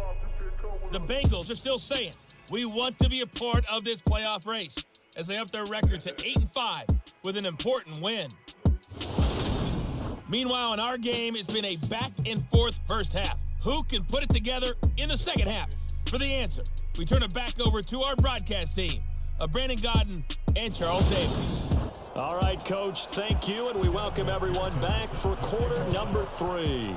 The Bengals are still saying, we want to be a part of this playoff race, as they up their record to 8-5 with an important win. Meanwhile, in our game, it's been a back-and-forth first half. Who can put it together in the second half? For the answer, we turn it back over to our broadcast team of Brandon Godden and Charles Davis. All right, Coach, thank you, and we welcome everyone back for quarter number 3.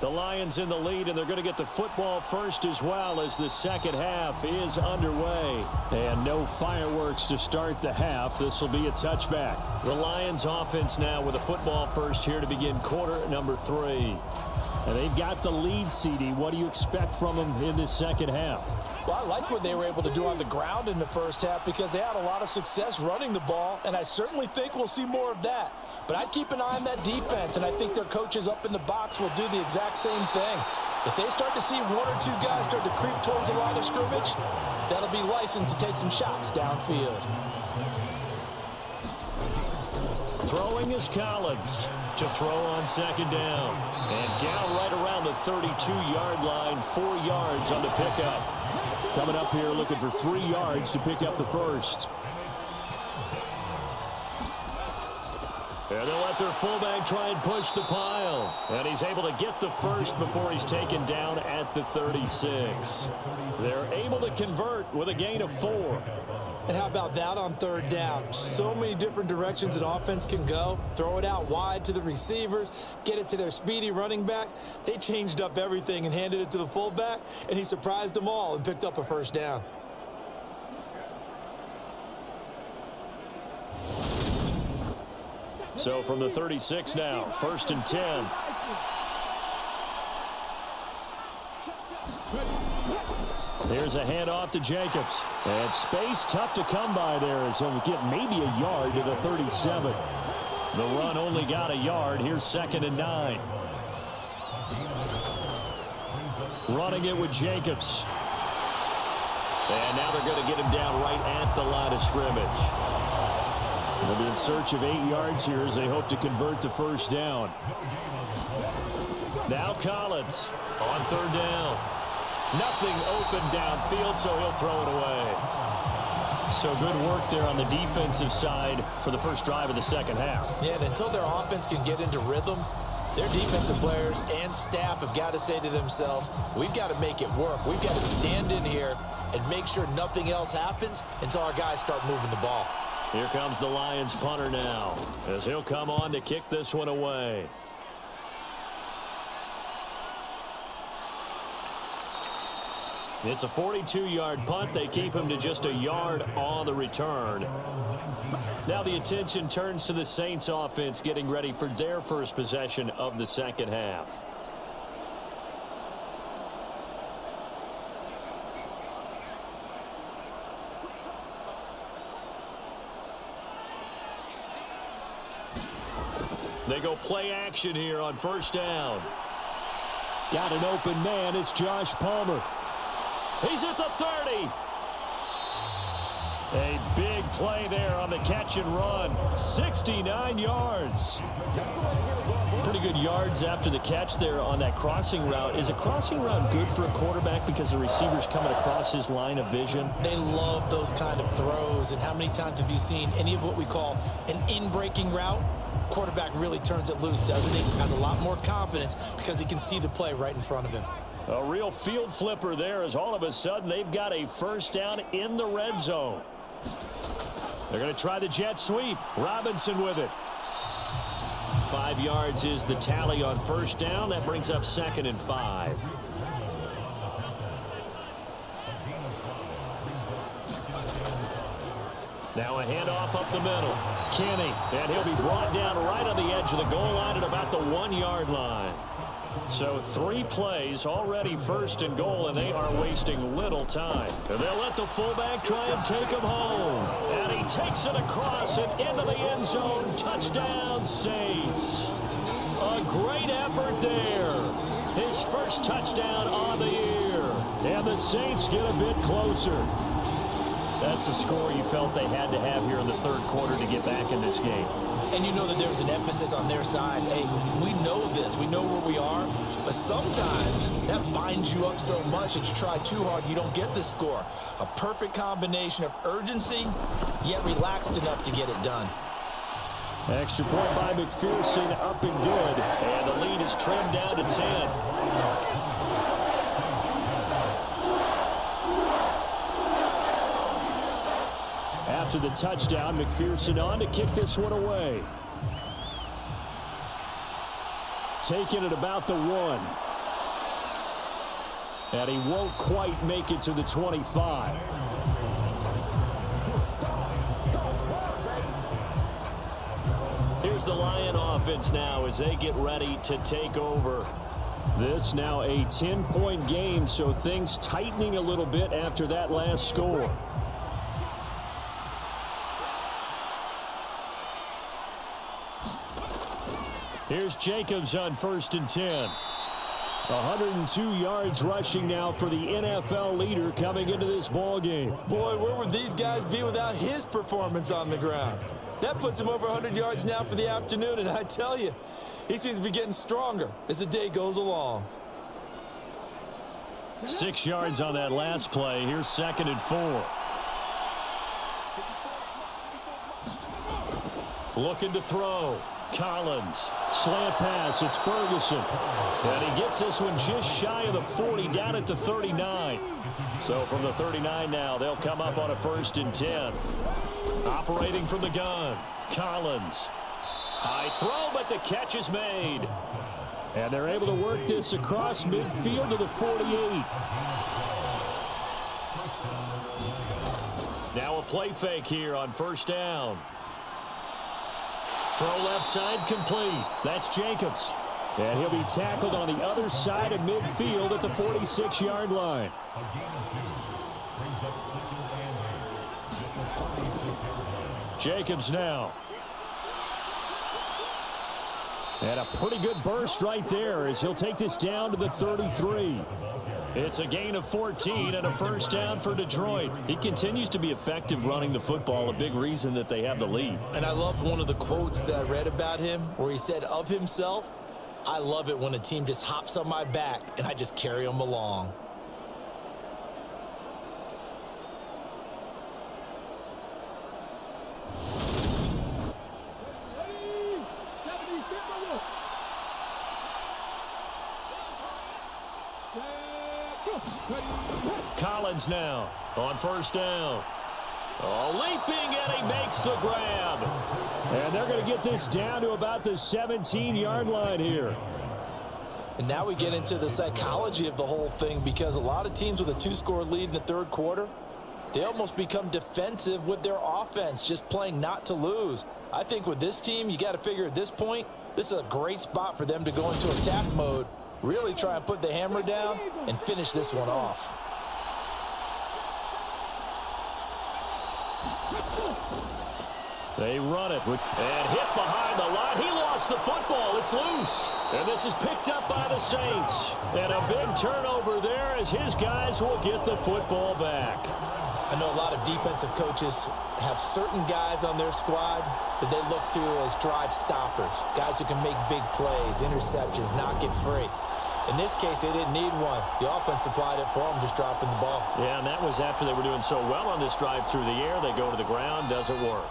The Lions in the lead, and they're going to get the football first as well as the second half is underway. And no fireworks to start the half. This will be a touchback. The Lions offense now with a football first here to begin quarter number 3. And they've got the lead, CD. What do you expect from them in this second half? Well, I like what they were able to do on the ground in the first half because they had a lot of success running the ball, and I certainly think we'll see more of that. But I'd keep an eye on that defense, and I think their coaches up in the box will do the exact same thing. If they start to see 1 or 2 guys start to creep towards the line of scrimmage, that'll be licensed to take some shots downfield. Throwing is Collins to throw on second down. And down right around the 32-yard line, 4 yards on the pickup. Coming up here looking for 3 yards to pick up the first. And they'll let their fullback try and push the pile. And he's able to get the first before he's taken down at the 36. They're able to convert with a gain of 4. And how about that on third down? So many different directions an offense can go. Throw it out wide to the receivers, get it to their speedy running back. They changed up everything and handed it to the fullback, and he surprised them all and picked up a first down. So from the 36 now, 1st and 10. Here's a handoff to Jacobs. And space tough to come by there as he'll get maybe a yard to the 37. The run only got a yard. Here's 2nd and 9. Running it with Jacobs. And now they're going to get him down right at the line of scrimmage. They'll be in search of 8 yards here as they hope to convert the first down. Now Collins on third down. Nothing open downfield, so he'll throw it away. So good work there on the defensive side for the first drive of the second half. Yeah, and until their offense can get into rhythm, their defensive players and staff have got to say to themselves, we've got to make it work. We've got to stand in here and make sure nothing else happens until our guys start moving the ball. Here comes the Lions punter now as he'll come on to kick this one away. It's a 42-yard punt. They keep him to just a yard on the return. Now the attention turns to the Saints offense getting ready for their first possession of the second half. They go play action here on first down. Got an open man. It's Josh Palmer. He's at the 30. A big play there on the catch and run. 69 yards. Pretty good yards after the catch there on that crossing route. Is a crossing route good for a quarterback because the receiver's coming across his line of vision? They love those kind of throws. And how many times have you seen any of what we call an in-breaking route? Quarterback really turns it loose, doesn't he? Has a lot more confidence because he can see the play right in front of him. A real field flipper there as all of a sudden they've got a first down in the red zone. They're going to try the jet sweep. Robinson with it. 5 yards is the tally on first down. That brings up 2nd and 5. Now a handoff up the middle. Kenny, and he'll be brought down right on the edge of the goal line at about the 1-yard line. So 3 plays, already 1st and goal, and they are wasting little time. And they'll let the fullback try and take him home. And he takes it across and into the end zone. Touchdown, Saints. A great effort there. His first touchdown on the year. And the Saints get a bit closer. That's a score you felt they had to have here in the 3rd quarter to get back in this game. And you know that there was an emphasis on their side. Hey, we know this. We know where we are. But sometimes that binds you up so much that you try too hard, you don't get the score. A perfect combination of urgency, yet relaxed enough to get it done. Extra point by McPherson, up and good. And the lead is trimmed down to 10. After the touchdown, McPherson on to kick this one away. Taking it about the 1. And he won't quite make it to the 25. Here's the Lion offense now as they get ready to take over. This now a 10-point game, so things tightening a little bit after that last score. Here's Jacobs on 1st and 10. 102 yards rushing now for the NFL leader coming into this ball game. Boy, where would these guys be without his performance on the ground? That puts him over 100 yards now for the afternoon, and I tell you, he seems to be getting stronger as the day goes along. 6 yards on that last play. Here's 2nd and 4. Looking to throw. Collins. Slant pass. It's Ferguson. And he gets this one just shy of the 40, down at the 39. So from the 39 now, they'll come up on a 1st and 10. Operating from the gun. Collins. High throw, but the catch is made. And they're able to work this across midfield to the 48. Now a play fake here on 1st down. Throw left side complete. That's Jacobs. And he'll be tackled on the other side of midfield at the 46-yard line. Jacobs now. And a pretty good burst right there as he'll take this down to the 33. It's a gain of 14 and a 1st down for Detroit. He continues to be effective running the football, a big reason that they have the lead. And I love one of the quotes that I read about him where he said of himself, I love it when a team just hops on my back and I just carry them along. Collins now on 1st down. Oh, leaping, and he makes the grab. And they're going to get this down to about the 17-yard line here. And now we get into the psychology of the whole thing, because a lot of teams with a 2-score lead in the 3rd quarter, they almost become defensive with their offense, just playing not to lose. I think with this team, you got to figure at this point, this is a great spot for them to go into attack mode, really try and put the hammer down and finish this one off. They run it and hit behind the line. He lost the football. It's loose. And this is picked up by the Saints. And a big turnover there as his guys will get the football back. I know a lot of defensive coaches have certain guys on their squad that they look to as drive stoppers, guys who can make big plays, interceptions, not get free. In this case, they didn't need one. The offense supplied it for them, just dropping the ball. Yeah, and that was after they were doing so well on this drive through the air. They go to the ground, doesn't work.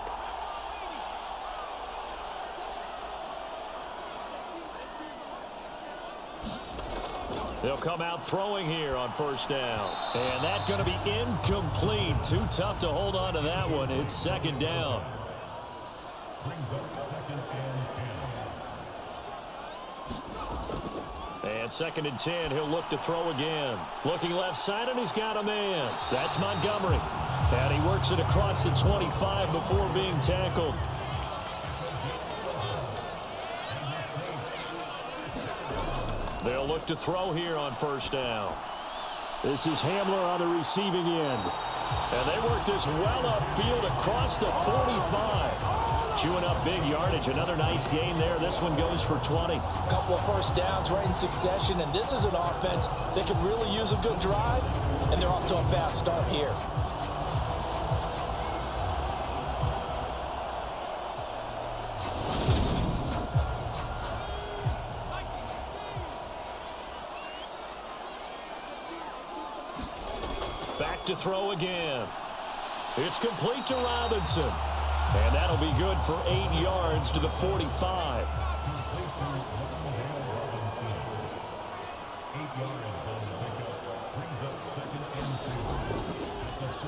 They'll come out throwing here on first down. And that's going to be incomplete. Too tough to hold on to that one. It's second down. And second and 10, he'll look to throw again. Looking left side, and he's got a man. That's Montgomery. And he works it across the 25 before being tackled. They'll look to throw here on first down. This is Hamler on the receiving end. And they work this well upfield across the 45. Chewing up big yardage. Another nice gain there. This one goes for 20. A couple of first downs right in succession, and this is an offense that could really use a good drive, and they're off to a fast start here. Back to throw again. It's complete to Robinson. And that'll be good for 8 yards to the 45.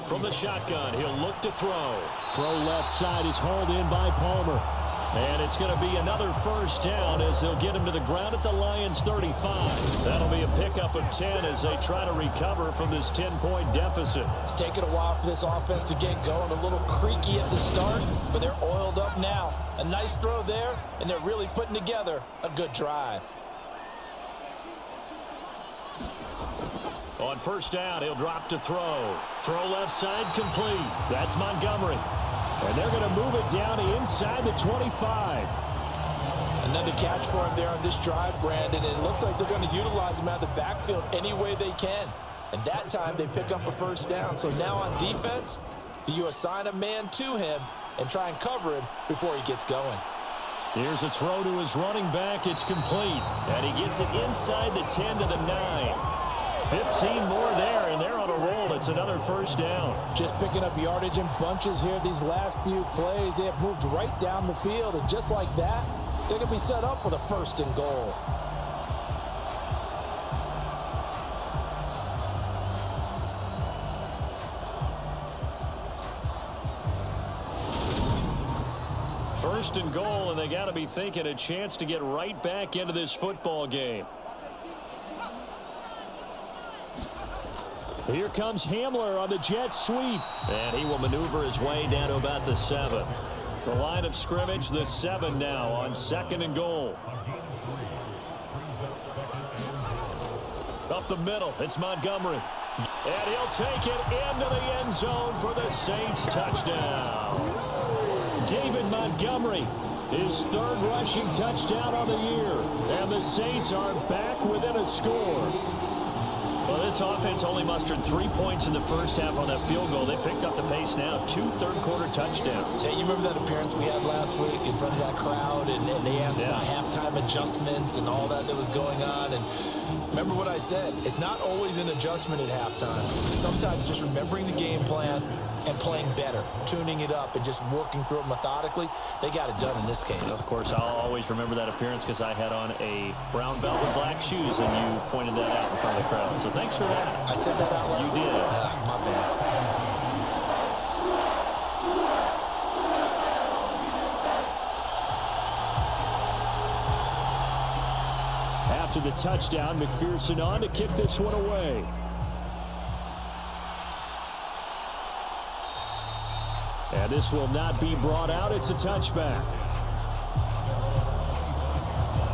From the shotgun, he'll look to throw. Throw left side is hauled in by Palmer. And it's going to be another first down as they'll get him to the ground at the Lions' 35. That'll be a pickup of 10 as they try to recover from this 10-point deficit. It's taken a while for this offense to get going. A little creaky at the start, but they're oiled up now. A nice throw there, and they're really putting together a good drive. On first down, he'll drop to throw. Throw left side complete. That's Montgomery. And they're going to move it down inside the 25. Another catch for him there on this drive, Brandon. And it looks like they're going to utilize him out of the backfield any way they can. And that time they pick up a first down. So now on defense, do you assign a man to him and try and cover him before he gets going? Here's a throw to his running back. It's complete. And he gets it inside the 10 to the 9. 15 more there, and they're on a roll. It's another first down. Just picking up yardage in bunches here these last few plays. They have moved right down the field, and just like that, they're going to be set up with a first and goal. First and goal, and they got to be thinking a chance to get right back into this football game. Here comes Hamler on the jet sweep. And he will maneuver his way down to about the 7. The line of scrimmage, the 7 now on second and goal. Up the middle, it's Montgomery. And he'll take it into the end zone for the Saints touchdown. David Montgomery, his third rushing touchdown on the year. And the Saints are back within a score. Well, this offense only mustered 3 points in the first half on that field goal. They picked up the pace now. 2 third-quarter touchdowns. Hey, you remember that appearance we had last week in front of that crowd, and they asked about halftime adjustments and all that was going on. And remember what I said. It's not always an adjustment at halftime. Sometimes just remembering the game plan and playing better, tuning it up and just working through it methodically. They got it done in this case. Of course, I'll always remember that appearance because I had on a brown belt with black shoes, and you pointed that out in front of the crowd. So thanks for that. I said that out loud? You did. My bad. After the touchdown, McPherson on to kick this one away. And this will not be brought out. It's a touchback.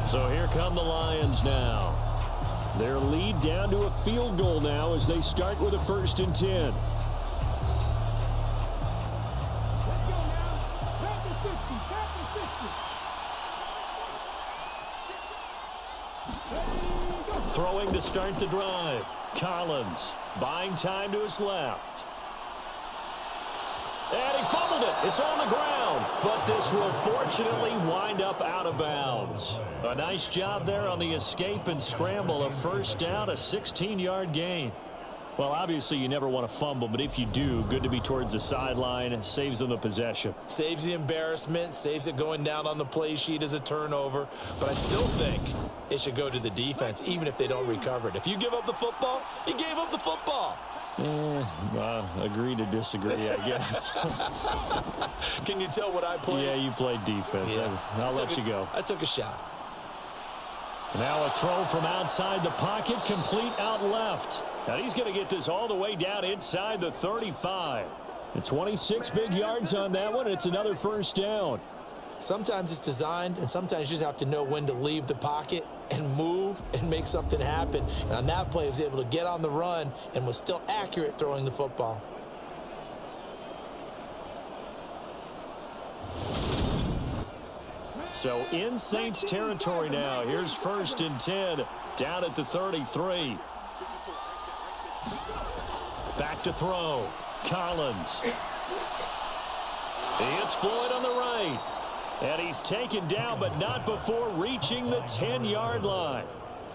So here come the Lions now. Their lead down to a field goal now as they start with a 1st and 10. Throwing to start the drive. Collins buying time to his left. And he fumbled it. It's on the ground. But this will fortunately wind up out of bounds. A nice job there on the escape and scramble. A first down, a 16-yard gain. Well, obviously you never want to fumble, but if you do, good to be towards the sideline. Saves them the possession. Saves the embarrassment, saves it going down on the play sheet as a turnover. But I still think it should go to the defense, even if they don't recover it. If you give up the football, you gave up the football. Agree to disagree, I guess. Can you tell what I played? Yeah, you played defense. Yeah. I'll let you go. I took a shot. Now a throw from outside the pocket, complete out left. Now he's going to get this all the way down inside the 35. And 26 big yards on that one. It's another first down. Sometimes it's designed, and sometimes you just have to know when to leave the pocket and move and make something happen. And on that play, he was able to get on the run and was still accurate throwing the football. So in Saints territory now. Here's 1st and 10 down at the 33. Back to throw. Collins. It's Floyd on the right. And he's taken down, but not before reaching the 10-yard line.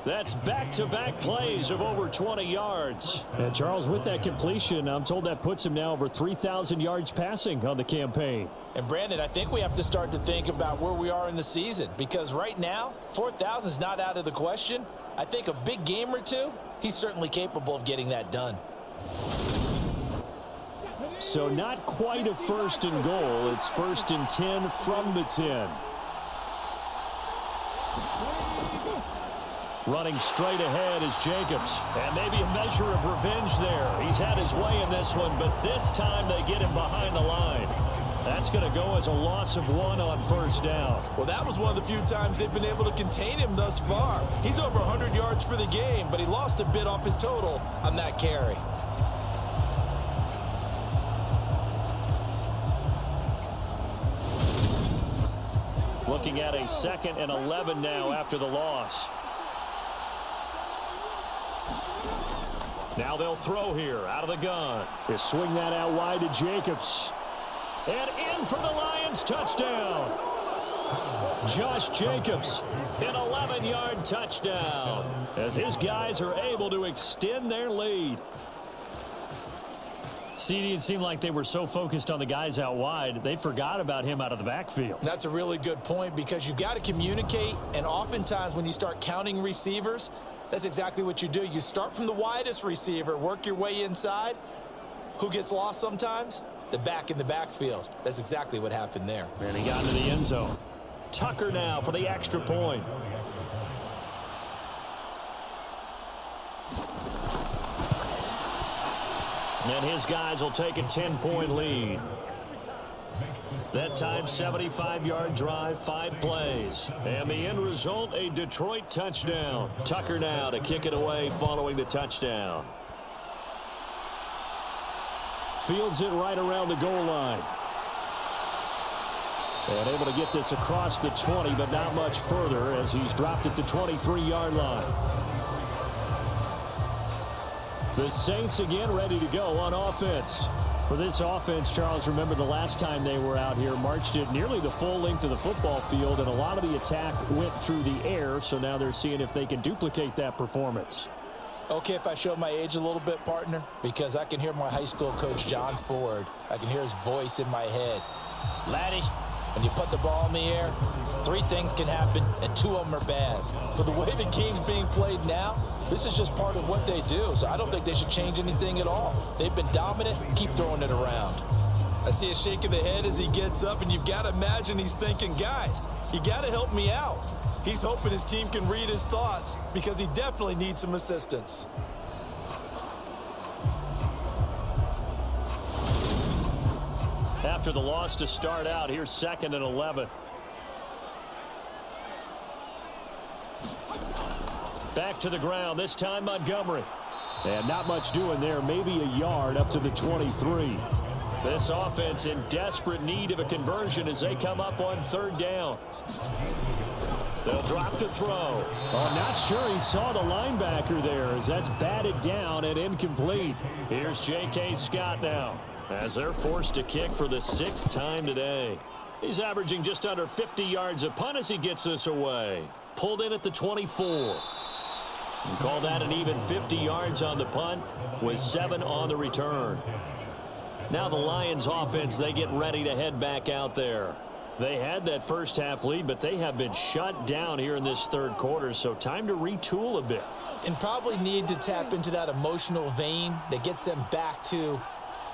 That's back-to-back plays of over 20 yards. And Charles, with that completion, I'm told that puts him now over 3,000 yards passing on the campaign. And Brandon, I think we have to start to think about where we are in the season, because right now, 4,000 is not out of the question. I think a big game or two, he's certainly capable of getting that done. So not quite a 1st and goal. It's 1st and 10 from the 10. Running straight ahead is Jacobs. And maybe a measure of revenge there. He's had his way in this one, but this time they get him behind the line. That's going to go as a loss of 1 on 1st down. Well, that was one of the few times they've been able to contain him thus far. He's over 100 yards for the game, but he lost a bit off his total on that carry. Looking at a 2nd and 11 now after the loss. Now they'll throw here out of the gun. They swing that out wide to Jacobs. And in for the Lions, touchdown. Josh Jacobs, an 11-yard touchdown, as his guys are able to extend their lead. CD, it seemed like they were so focused on the guys out wide, they forgot about him out of the backfield. That's a really good point, because you've got to communicate, and oftentimes when you start counting receivers, that's exactly what you do. You start from the widest receiver, work your way inside. Who gets lost sometimes? The back in the backfield. That's exactly what happened there. And he got into the end zone. Tucker now for the extra point. And his guys will take a 10-point lead. That time, 75-yard drive, 5 plays. And the end result, a Detroit touchdown. Tucker now to kick it away following the touchdown. Fields it right around the goal line. And able to get this across the 20, but not much further as he's dropped at the 23-yard line. The Saints again ready to go on offense. For this offense, Charles, remember the last time they were out here, marched it nearly the full length of the football field, and a lot of the attack went through the air, so now they're seeing if they can duplicate that performance. Okay, if I show my age a little bit, partner, because I can hear my high school coach, John Ford. I can hear his voice in my head. Laddie, when you put the ball in the air, 3 things can happen, and 2 of them are bad. But the way the game's being played now, this is just part of what they do, so I don't think they should change anything at all. They've been dominant. Keep throwing it around. I see a shake of the head as he gets up, and you've got to imagine he's thinking, guys, you got to help me out. He's hoping his team can read his thoughts because he definitely needs some assistance. After the loss to start out, here's 2nd and 11. Back to the ground, this time Montgomery. And not much doing there, maybe a yard up to the 23. This offense in desperate need of a conversion as they come up on 3rd down. They'll drop to throw. Oh, not sure he saw the linebacker there as that's batted down and incomplete. Here's J.K. Scott now as they're forced to kick for the 6th time today. He's averaging just under 50 yards a punt as he gets this away. Pulled in at the 24. And call that an even 50 yards on the punt with 7 on the return. Now the Lions offense, they get ready to head back out there. They had that first half lead, but they have been shut down here in this third quarter, so time to retool a bit. And probably need to tap into that emotional vein that gets them back to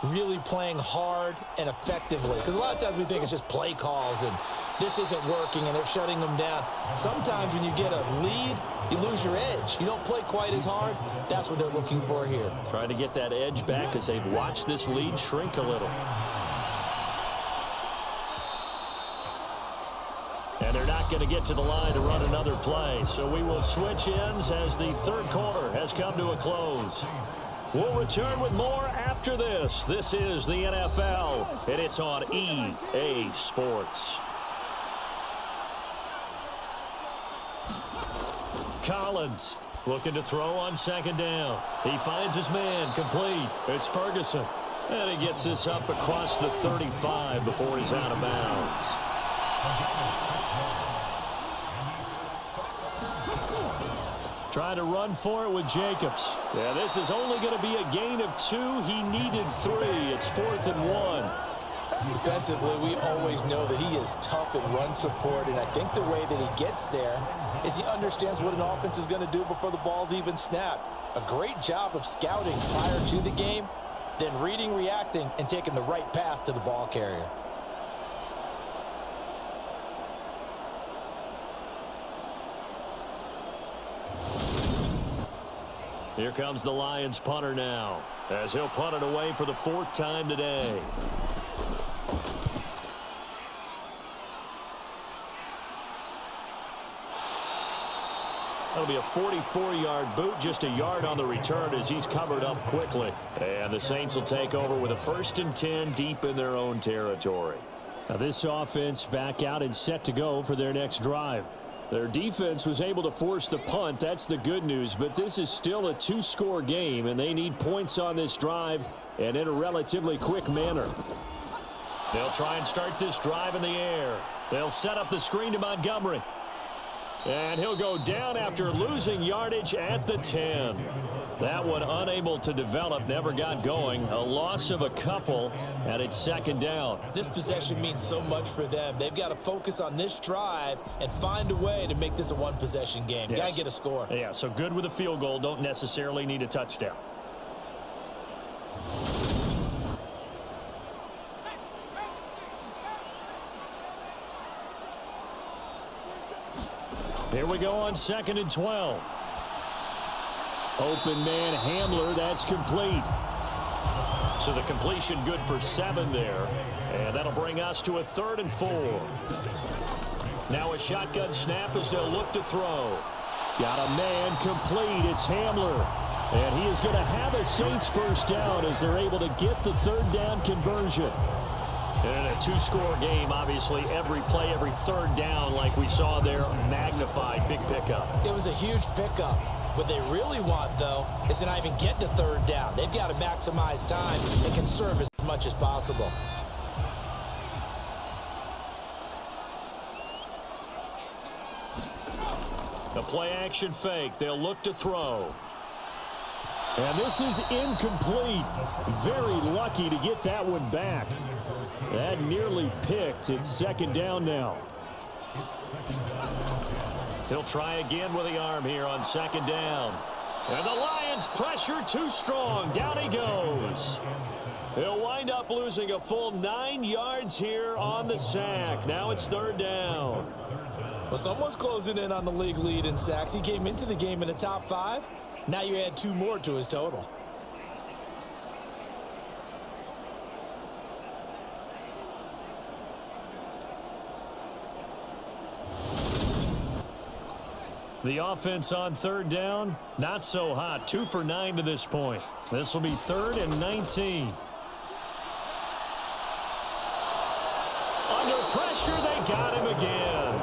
really playing hard and effectively. Because a lot of times we think it's just play calls and this isn't working and they're shutting them down. Sometimes when you get a lead, you lose your edge. You don't play quite as hard. That's what they're looking for here. Trying to get that edge back as they've watched this lead shrink a little. And they're not going to get to the line to run another play. So we will switch ends as the third quarter has come to a close. We'll return with more after this. This is the NFL, and it's on EA Sports. Collins looking to throw on second down. He finds his man complete. It's Ferguson. And he gets this up across the 35 before he's out of bounds. Trying to run for it with Jacobs. Yeah, this is only going to be a gain of 2. He needed 3. It's 4th and 1. Defensively, we always know that he is tough in run support, and I think the way that he gets there is he understands what an offense is going to do before the ball's even snapped. A great job of scouting prior to the game, then reading, reacting, and taking the right path to the ball carrier. Here comes the Lions punter now, as he'll punt it away for the 4th time today. That'll be a 44-yard boot, just a yard on the return as he's covered up quickly. And the Saints will take over with a 1st and 10 deep in their own territory. Now this offense back out and set to go for their next drive. Their defense was able to force the punt. That's the good news. But this is still a 2-score game, and they need points on this drive and in a relatively quick manner. They'll try and start this drive in the air. They'll set up the screen to Montgomery. And he'll go down after losing yardage at the 10. That one unable to develop, never got going. A loss of a couple, and it's 2nd down. This possession means so much for them. They've got to focus on this drive and find a way to make this a one-possession game. Yes. Got to get a score. Yeah, so good with a field goal. Don't necessarily need a touchdown. Here we go on 2nd and 12. Open man Hamler, that's complete. So the completion good for 7 there. And that'll bring us to a 3rd and 4. Now a shotgun snap as they'll look to throw. Got a man complete. It's Hamler. And he is going to have a Saints 1st down as they're able to get the 3rd down conversion. And in a 2-score game, obviously, every play, every 3rd down, like we saw there, magnified, big pickup. It was a huge pickup. What they really want, though, is to not even get to 3rd down. They've got to maximize time and conserve as much as possible. A play-action fake. They'll look to throw. And this is incomplete. Very lucky to get that one back. That nearly picked. It's 2nd down now. He'll try again with the arm here on 2nd down. And the Lions pressure too strong. Down he goes. He'll wind up losing a full 9 yards here on the sack. Now it's 3rd down. Well, someone's closing in on the league lead in sacks. He came into the game in the top 5. Now you add 2 more to his total. The offense on 3rd down, not so hot. 2 for 9 to this point. This will be 3rd and 19. Under pressure, they got him again.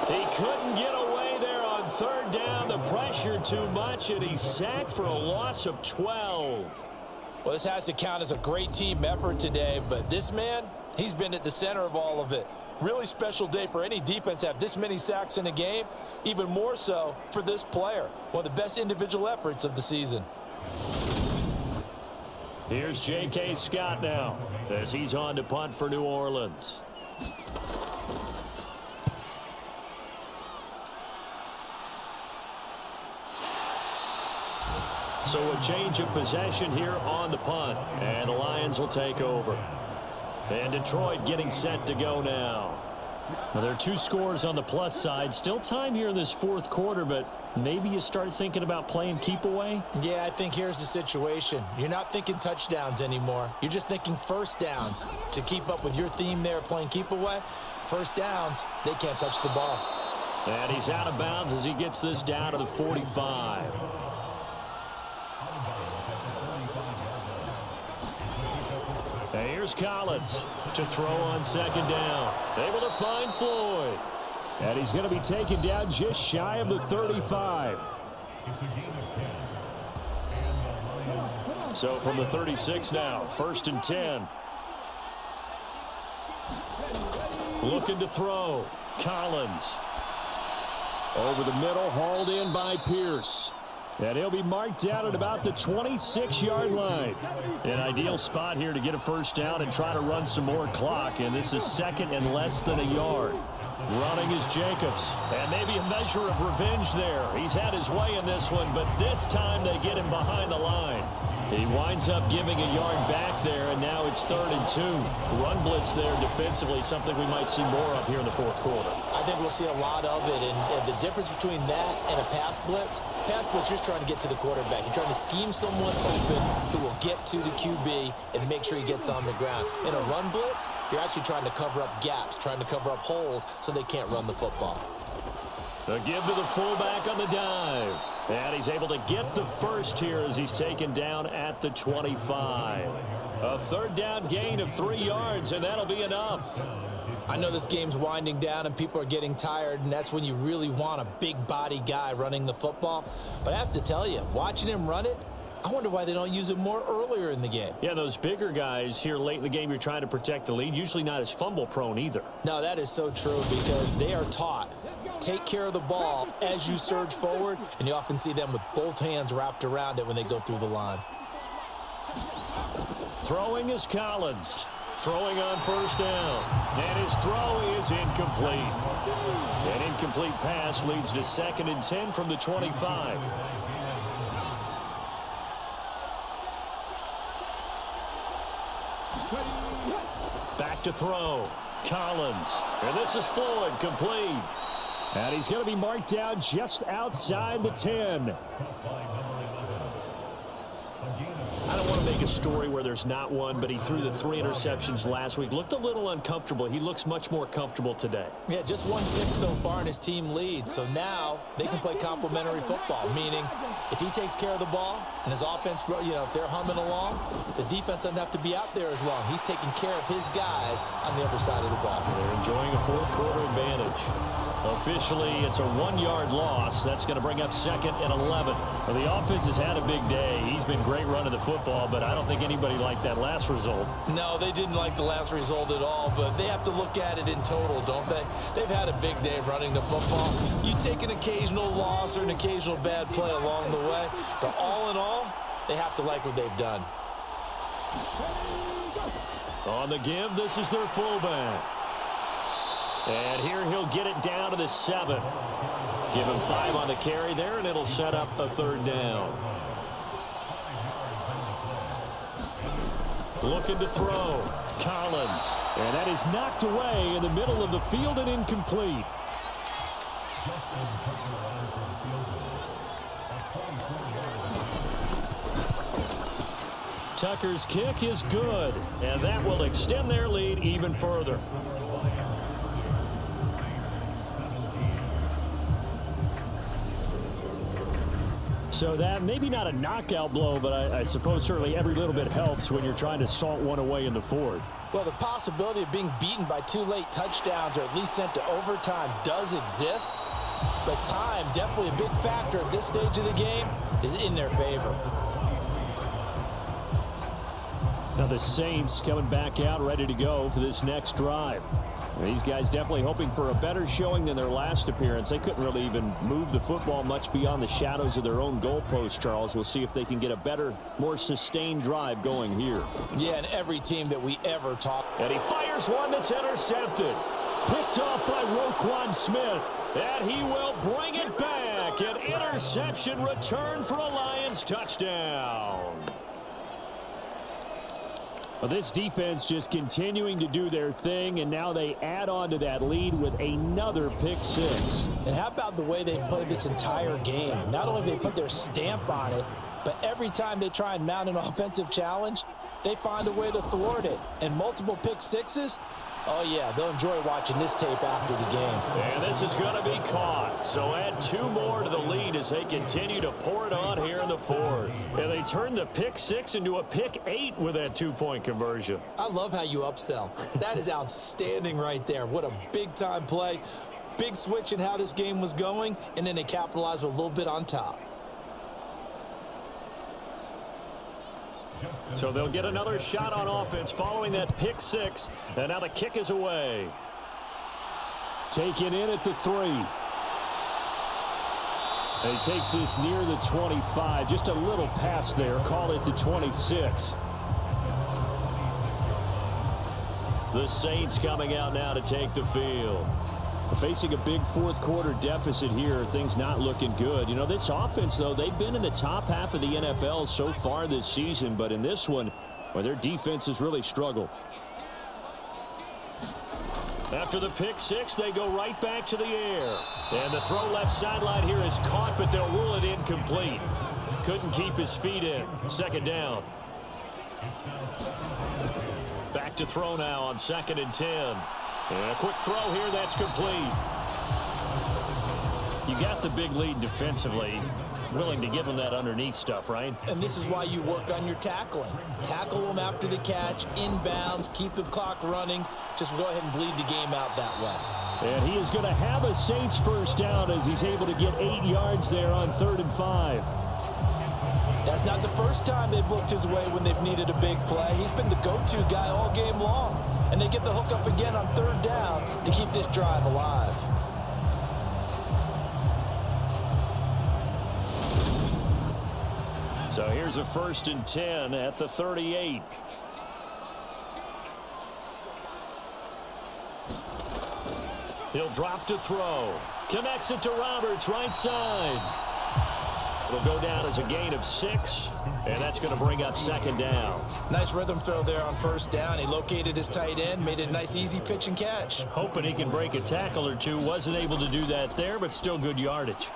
He couldn't get away there on 3rd down. The pressure too much, and he's sacked for a loss of 12. Well, this has to count as a great team effort today, but this man, he's been at the center of all of it. Really special day for any defense to have this many sacks in a game. Even more so for this player. One of the best individual efforts of the season. Here's J.K. Scott now as he's on to punt for New Orleans. So a change of possession here on the punt, and the Lions will take over. And Detroit getting set to go now. Well, there are 2 scores on the plus side. Still time here in this 4th quarter, but maybe you start thinking about playing keep away? Yeah, I think here's the situation. You're not thinking touchdowns anymore. You're just thinking first downs. To keep up with your theme there, playing keep away, first downs, they can't touch the ball. And he's out of bounds as he gets this down to the 45. And here's Collins to throw on 2nd down. Able to find Floyd. And he's going to be taken down just shy of the 35. So from the 36 now, 1st and 10. Looking to throw. Collins. Over the middle, hauled in by Pierce. And he'll be marked down at about the 26-yard line. An ideal spot here to get a first down and try to run some more clock. And this is 2nd and less than a yard. Running is Jacobs. And maybe a measure of revenge there. He's had his way in this one, but this time they get him behind the line. He winds up giving a yard back there, and now it's 3rd and 2. Run blitz there defensively, something we might see more of here in the 4th quarter. I think we'll see a lot of it, and the difference between that and a pass blitz, you're just trying to get to the quarterback. You're trying to scheme someone open who will get to the QB and make sure he gets on the ground. In a run blitz, you're actually trying to cover up gaps, trying to cover up holes so they can't run the football. The give to the fullback on the dive. And he's able to get the first here as he's taken down at the 25. A 3rd down gain of 3 yards, and that'll be enough. I know this game's winding down and people are getting tired, and that's when you really want a big body guy running the football. But I have to tell you, watching him run it, I wonder why they don't use it more earlier in the game. Yeah, those bigger guys here late in the game, you're trying to protect the lead, usually not as fumble prone either. No, that is so true because they are taught. Take care of the ball as you surge forward, and you often see them with both hands wrapped around it when they go through the line. Throwing is Collins. Throwing on 1st down. And his throw is incomplete. An incomplete pass leads to 2nd and 10 from the 25. Back to throw. Collins. And this is Floyd, complete. And he's going to be marked down just outside the 10. I don't want to make a story where there's not one, but he threw the 3 interceptions last week. Looked a little uncomfortable. He looks much more comfortable today. Yeah, just 1 pick so far and his team leads. So now they can play complementary football, meaning if he takes care of the ball and his offense, if they're humming along, the defense doesn't have to be out there as long. He's taking care of his guys on the other side of the ball. They're enjoying a 4th quarter advantage. Officially, it's a 1-yard loss. That's going to bring up 2nd and 11. Well, the offense has had a big day. He's been great running the football, but I don't think anybody liked that last result. No, they didn't like the last result at all, but they have to look at it in total, don't they? They've had a big day running the football. You take an occasional loss or an occasional bad play along the way, but all in all, they have to like what they've done. On the give, this is their fullback. And here he'll get it down to the 7. Give him 5 on the carry there, and it'll set up a 3rd down. Looking to throw. Collins. And that is knocked away in the middle of the field and incomplete. Tucker's kick is good, and that will extend their lead even further. So that maybe not a knockout blow, but I suppose certainly every little bit helps when you're trying to salt one away in the 4th. Well, the possibility of being beaten by 2 late touchdowns or at least sent to overtime does exist, but time, definitely a big factor at this stage of the game, is in their favor. Now the Saints coming back out ready to go for this next drive. These guys definitely hoping for a better showing than their last appearance. They couldn't really even move the football much beyond the shadows of their own goalpost, Charles. We'll see if they can get a better, more sustained drive going here. Yeah, and every team that we ever talk. And he fires one that's intercepted. Picked off by Roquan Smith. And he will bring it back. An interception return for a Lions touchdown. Well, this defense just continuing to do their thing, and now they add on to that lead with another pick six. And how about the way they played this entire game? Not only they put their stamp on it, but every time they try and mount an offensive challenge, they find a way to thwart it. And multiple pick sixes, oh yeah, they'll enjoy watching this tape after the game. And this is going to be caught. So add 2 more to the lead as they continue to pour it on here in the fourth. And they turned the pick 6 into a pick 8 with that 2-point conversion. I love how you upsell. That is outstanding right there. What a big-time play. Big switch in how this game was going, and then they capitalized with a little bit on top. So they'll get another shot on offense following that pick 6. And now the kick is away. Taken in at the 3. And he takes this near the 25. Just a little pass there. Call it the 26. The Saints coming out now to take the field. Facing a big fourth quarter deficit here. Things not looking good. You know, this offense, though, they've been in the top half of the NFL so far this season. But in this one, well, their defense has really struggled. After the pick 6, they go right back to the air. And the throw left sideline here is caught, but they'll rule it incomplete. Couldn't keep his feet in. Second down. Back to throw now on 2nd and 10. And a quick throw here that's complete. You got the big lead defensively. Willing to give them that underneath stuff, right? And this is why you work on your tackling. Tackle them after the catch, inbounds, keep the clock running. Just go ahead and bleed the game out that way. And he is going to have a Saints first down as he's able to get 8 yards there on 3rd and 5. That's not the first time they've looked his way when they've needed a big play. He's been the go-to guy all game long. And they get the hook up again on 3rd down to keep this drive alive. So here's a 1st and 10 at the 38. He'll drop to throw. Connects it to Roberts, right side. It'll go down as a gain of 6, and that's going to bring up 2nd down. Nice rhythm throw there on 1st down. He located his tight end, made it a nice easy pitch and catch. Hoping he can break a tackle or two. Wasn't able to do that there, but still good yardage.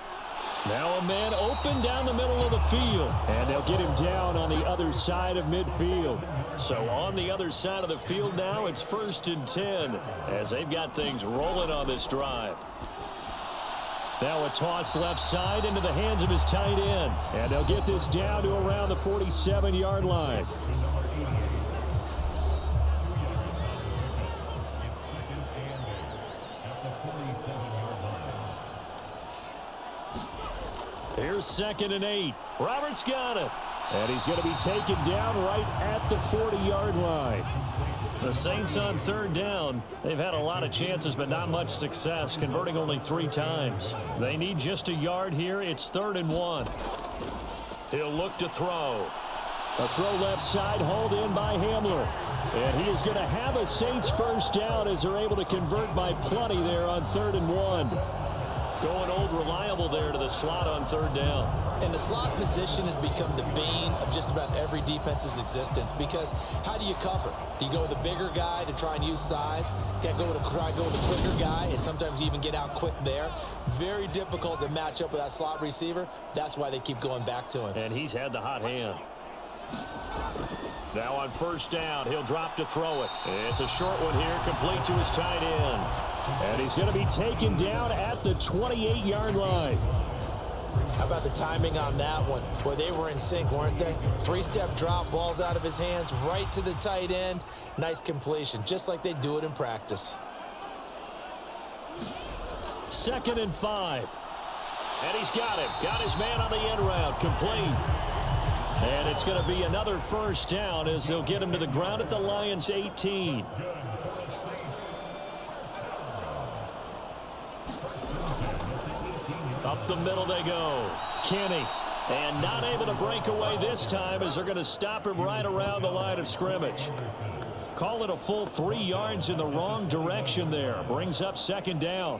Now a man open down the middle of the field. And they'll get him down on the other side of midfield. So on the other side of the field now, it's 1st and 10 as they've got things rolling on this drive. Now a toss left side into the hands of his tight end. And they'll get this down to around the 47-yard line. Here's 2nd and 8. Roberts got it. And he's going to be taken down right at the 40-yard line. The Saints on 3rd down. They've had a lot of chances, but not much success, converting only 3 times. They need just a yard here. It's 3rd and 1. He'll look to throw. A throw left side, hauled in by Hamler. And he is going to have a Saints first down as they're able to convert by plenty there on 3rd and 1. Going old reliable there to the slot on 3rd down. And the slot position has become the bane of just about every defense's existence, because how do you cover? Do you go with the bigger guy to try and use size? Can't go with try and go with the quicker guy, and sometimes you even get out quick there. Very difficult to match up with that slot receiver. That's why they keep going back to him. And he's had the hot hand. Now on 1st down, he'll drop to throw it. It's a short one here, complete to his tight end. And he's going to be taken down at the 28-yard line. How about the timing on that one? Boy, they were in sync, weren't they? 3-step drop, balls out of his hands, right to the tight end. Nice completion, just like they do it in practice. 2nd and 5. And he's got him. Got his man on the end route. Complete. And it's going to be another first down as they'll get him to the ground at the Lions' 18. Up the middle they go. Kenny. And not able to break away this time as they're going to stop him right around the line of scrimmage. Call it a full 3 yards in the wrong direction there. Brings up second down.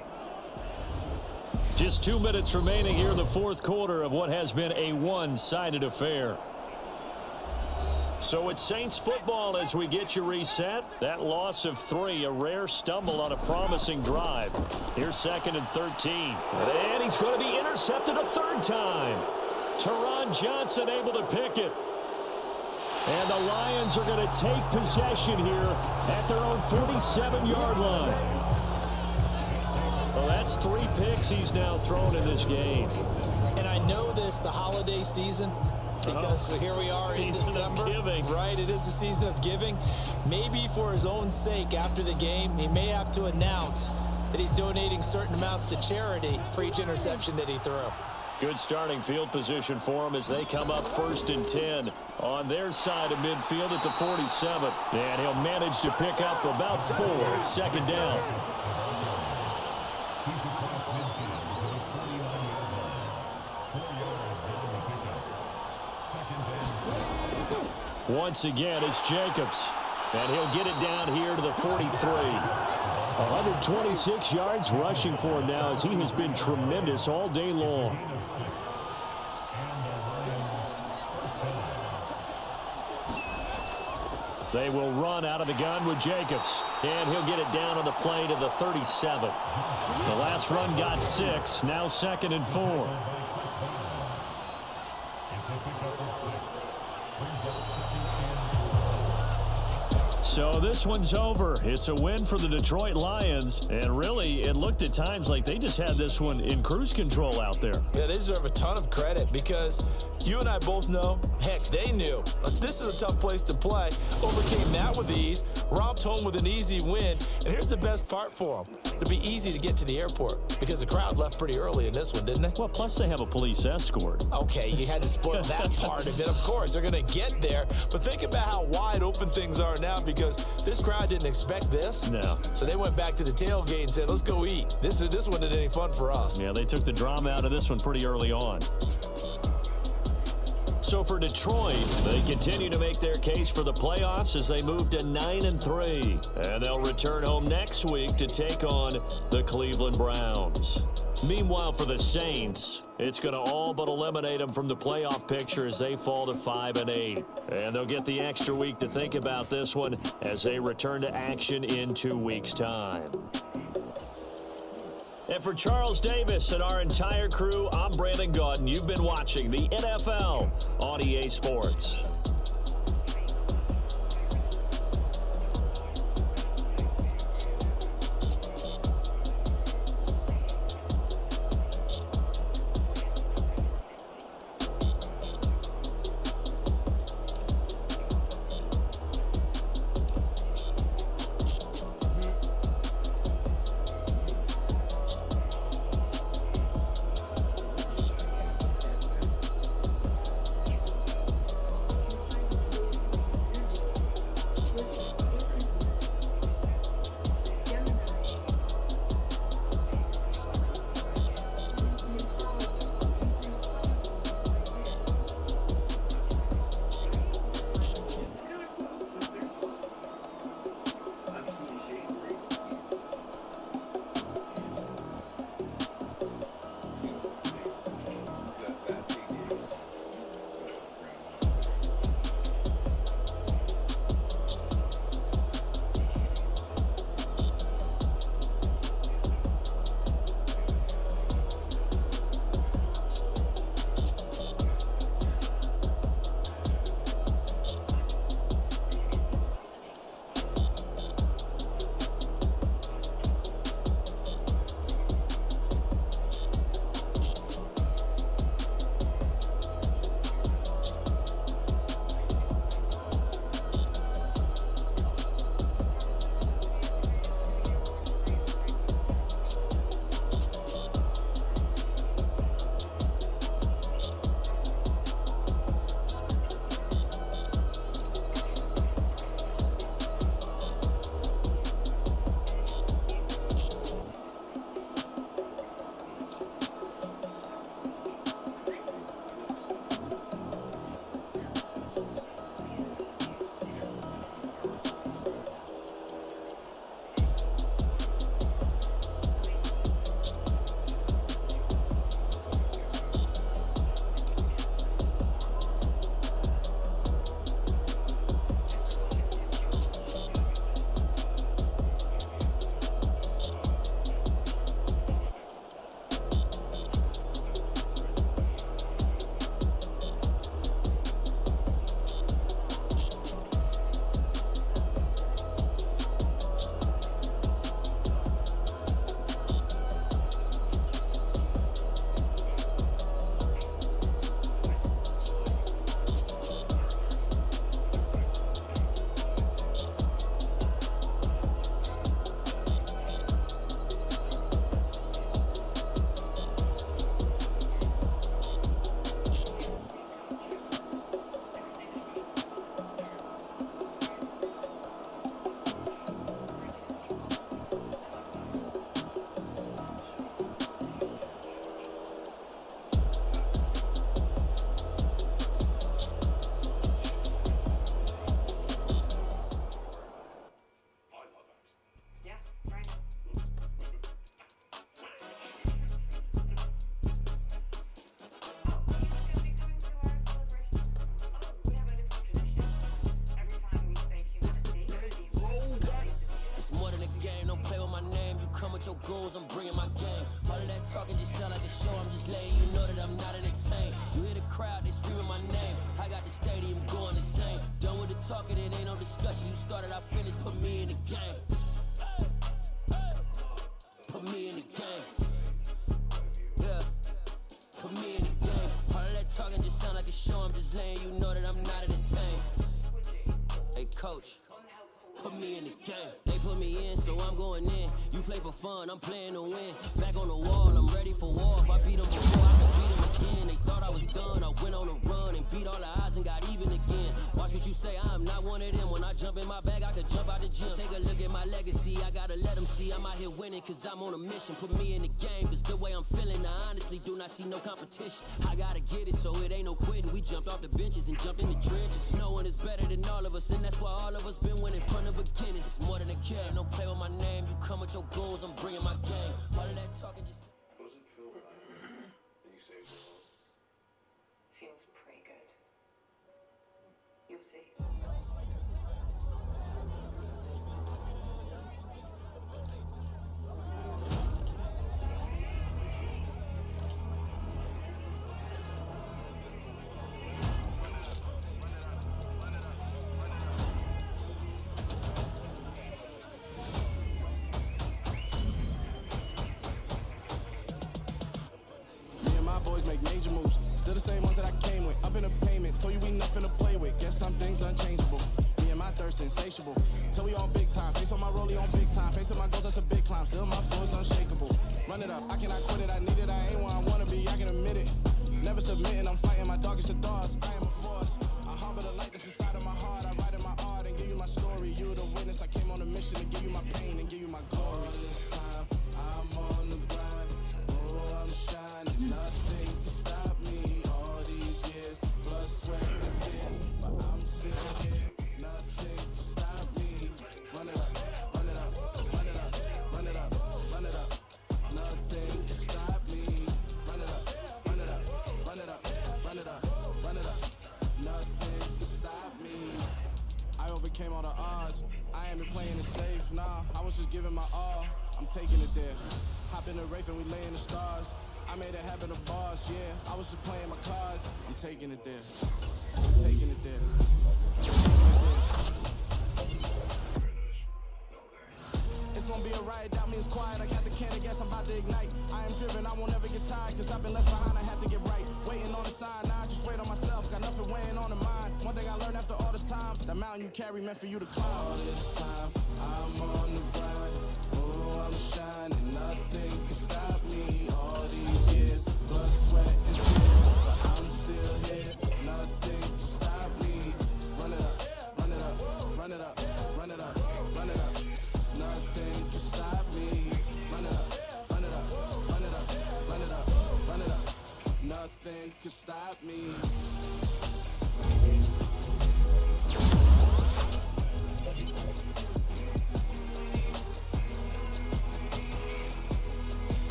Just 2 minutes remaining here in the fourth quarter of what has been a one-sided affair. So it's Saints football as we get you reset. That loss of 3, a rare stumble on a promising drive. Here's 2nd and 13. And he's going to be intercepted a third time. Teron Johnson able to pick it. And the Lions are going to take possession here at their own 47-yard line. Well, that's 3 picks he's now thrown in this game. And I know this, the holiday season, because here we are in December. Giving. Right, it is the season of giving. Maybe for his own sake after the game, he may have to announce that he's donating certain amounts to charity for each interception that he threw. Good starting field position for him as they come up 1st and 10 on their side of midfield at the 47. And he'll manage to pick up about 4 at second down. Once again, it's Jacobs. And he'll get it down here to the 43. 126 yards rushing for him now as he has been tremendous all day long. They will run out of the gun with Jacobs. And he'll get it down on the play to the 37. The last run got 6. Now 2nd and 4. So this one's over. It's a win for the Detroit Lions. And really, it looked at times like they just had this one in cruise control out there. Yeah, they deserve a ton of credit because you and I both know, heck, they knew. This is a tough place to play. Overcame that with ease. Romped home with an easy win. And here's the best part for them. It'll be easy to get to the airport because the crowd left pretty early in this one, didn't they? Well, plus they have a police escort. Okay, you had to spoil that part of it. Of course, they're going to get there. But think about how wide open things are now because this crowd didn't expect this. No. So they went back to the tailgate and said, let's go eat. This one isn't any fun for us. Yeah, they took the drama out of this one pretty early on. So for Detroit, they continue to make their case for the playoffs as they move to 9-3. And they'll return home next week to take on the Cleveland Browns. Meanwhile, for the Saints, it's going to all but eliminate them from the playoff picture as they fall to 5-8. And they'll get the extra week to think about this one as they return to action in 2 weeks' time. And for Charles Davis and our entire crew, I'm Brandon Gaudin. You've been watching the NFL on EA Sports. my name, you come with your goons, I'm bringing my game. All of that talking just sound like a show, I'm just letting you know that I'm not entertained. You hear the crowd, they screaming my name. I got the stadium going the same. Done with the talking, it ain't no discussion. You started, I finished, put me in the game. Put me in the game. Yeah, put me in the game. All of that talking just sound like a show, I'm just letting you know that I'm not entertained. Hey coach, put me in the game. They put me in, so I'm going in. You play for fun, I'm playing to win. Back on the wall, I'm ready for war. If I beat them before, I can beat them again. They thought I was done, I went on a run and beat all the odds and got even again. Watch what you say, I'm not one of them. When I jump in my bag, I could jump out the gym. Take a look at my legacy, I gotta let them see I'm out here winning, cause I'm on a mission. Put me in the game, cause the way I'm feeling, I honestly do not see no competition. I gotta get it, so it ain't no quitting. We jumped off the benches and jumped in the trenches. No one is better than all of us, and that's why all of us been winning from the beginning. It's more than a care, don't play with my name. You come with your goals, I'm bringing my game. All of that talking just... What does it feel like when you save the world? Feels pretty good. You'll see. Boys make major moves, still the same ones that I came with. Up in a payment, told you we nothing to play with. Guess some things unchangeable. Me and my thirst insatiable. Till we on big time, face on my rollie on big time. Facing my goals, that's a big climb. Still my flow is unshakable. Run it up, I cannot quit it. I need it, I ain't where I wanna be. I can admit it. Never submitting, I'm fighting my darkest of thoughts. I am a force. I harbor the light that's inside of my heart. I write in my art and give you my story. You the witness. I came on a mission to give you my pain and give you my glory. This time I'm on the grind. Oh, I'm shining. Nothing can stop me. All these years, blood, sweat, and tears, but I'm still here. Nothing can stop me. Run it up, run it up, run it up, run it up, run it up. Nothing can stop me. Run it up, run it up, run it up, run it up, run it up. Nothing can stop me. I overcame all the odds. I ain't been playing it safe, nah. I was just giving my all. I'm taking it there. Hop in the Wraith and we lay in the stars. I made it happen to boss, yeah. I was just playing my cards. I'm taking it there. I'm taking it there. It's gonna be a riot, doubt me it's quiet. I got the can of gas, I'm about to ignite. I am driven, I won't ever get tired, cause I've been left behind, I had to get right. Waiting on the sign, now I just wait on myself. Got nothing weighing on the mind. One thing I learned after all this time, the mountain you carry meant for you to climb. All this time, I'm on the grind. Oh, I'm shining, nothing can stop me. All these years, blood, sweat, and tears, but I'm still here. Nothing can stop me. Run it up, run it up, run it up, run it up, run it up. Nothing can stop me. Run it up, run it up, run it up, run it up, run it up. Nothing can stop me.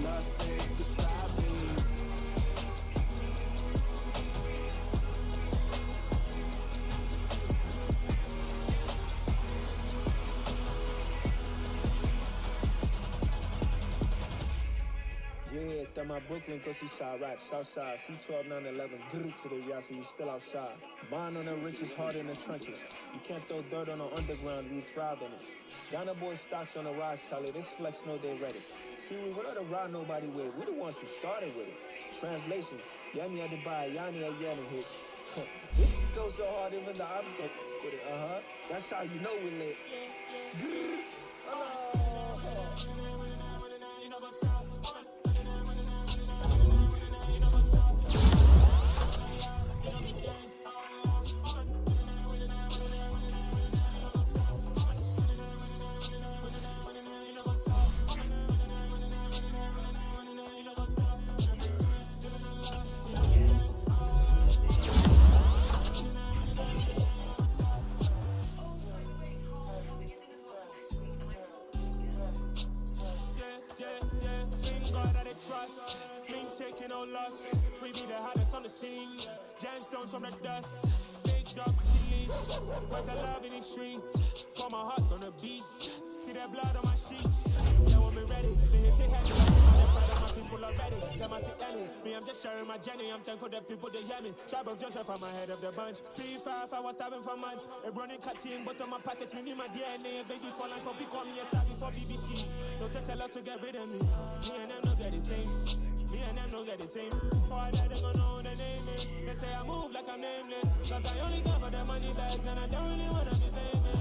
Nothing can stop me. Yeah, throw my Brooklyn, cause he shot right, Southside, C12, 911, grrr to the y'all, so you still outside. Bond on the richest, hard in the trenches. You can't throw dirt on the underground, we thrive in it. Ghana boys stocks on the rise, Charlie, this flex know they ready. See, we were not ride nobody with, we the ones who started with it. Translation, Yanni had to buy, Yanni had yelling hits. It goes so hard, even the ops go with it, That's how you know we lit. Grrr. Trust, ain't taking no loss. We be the hottest on the scene. Gemstones from the dust. Big dog with leash. Where's the love in the streets? Pour my heart on the beat. See that blood on my sheets. They want me ready. They hit it heavy. I'm proud of my people already. Them I see Ellie. Me, I'm just sharing my journey. I'm thankful that people they hear me. Tribe of Joseph, I'm ahead of the bunch. 3-5, I was starving for months. A running cutscene, but on my package, me need my DNA. Baby for lunch, but call me a star before BBC. Don't take a lot to get rid of me. Me and them don't get the same. Me and them don't get the same. Boy, that they gonna know the name is. They say I move like I'm nameless. Cause I only care for the money bags and I don't really wanna be famous.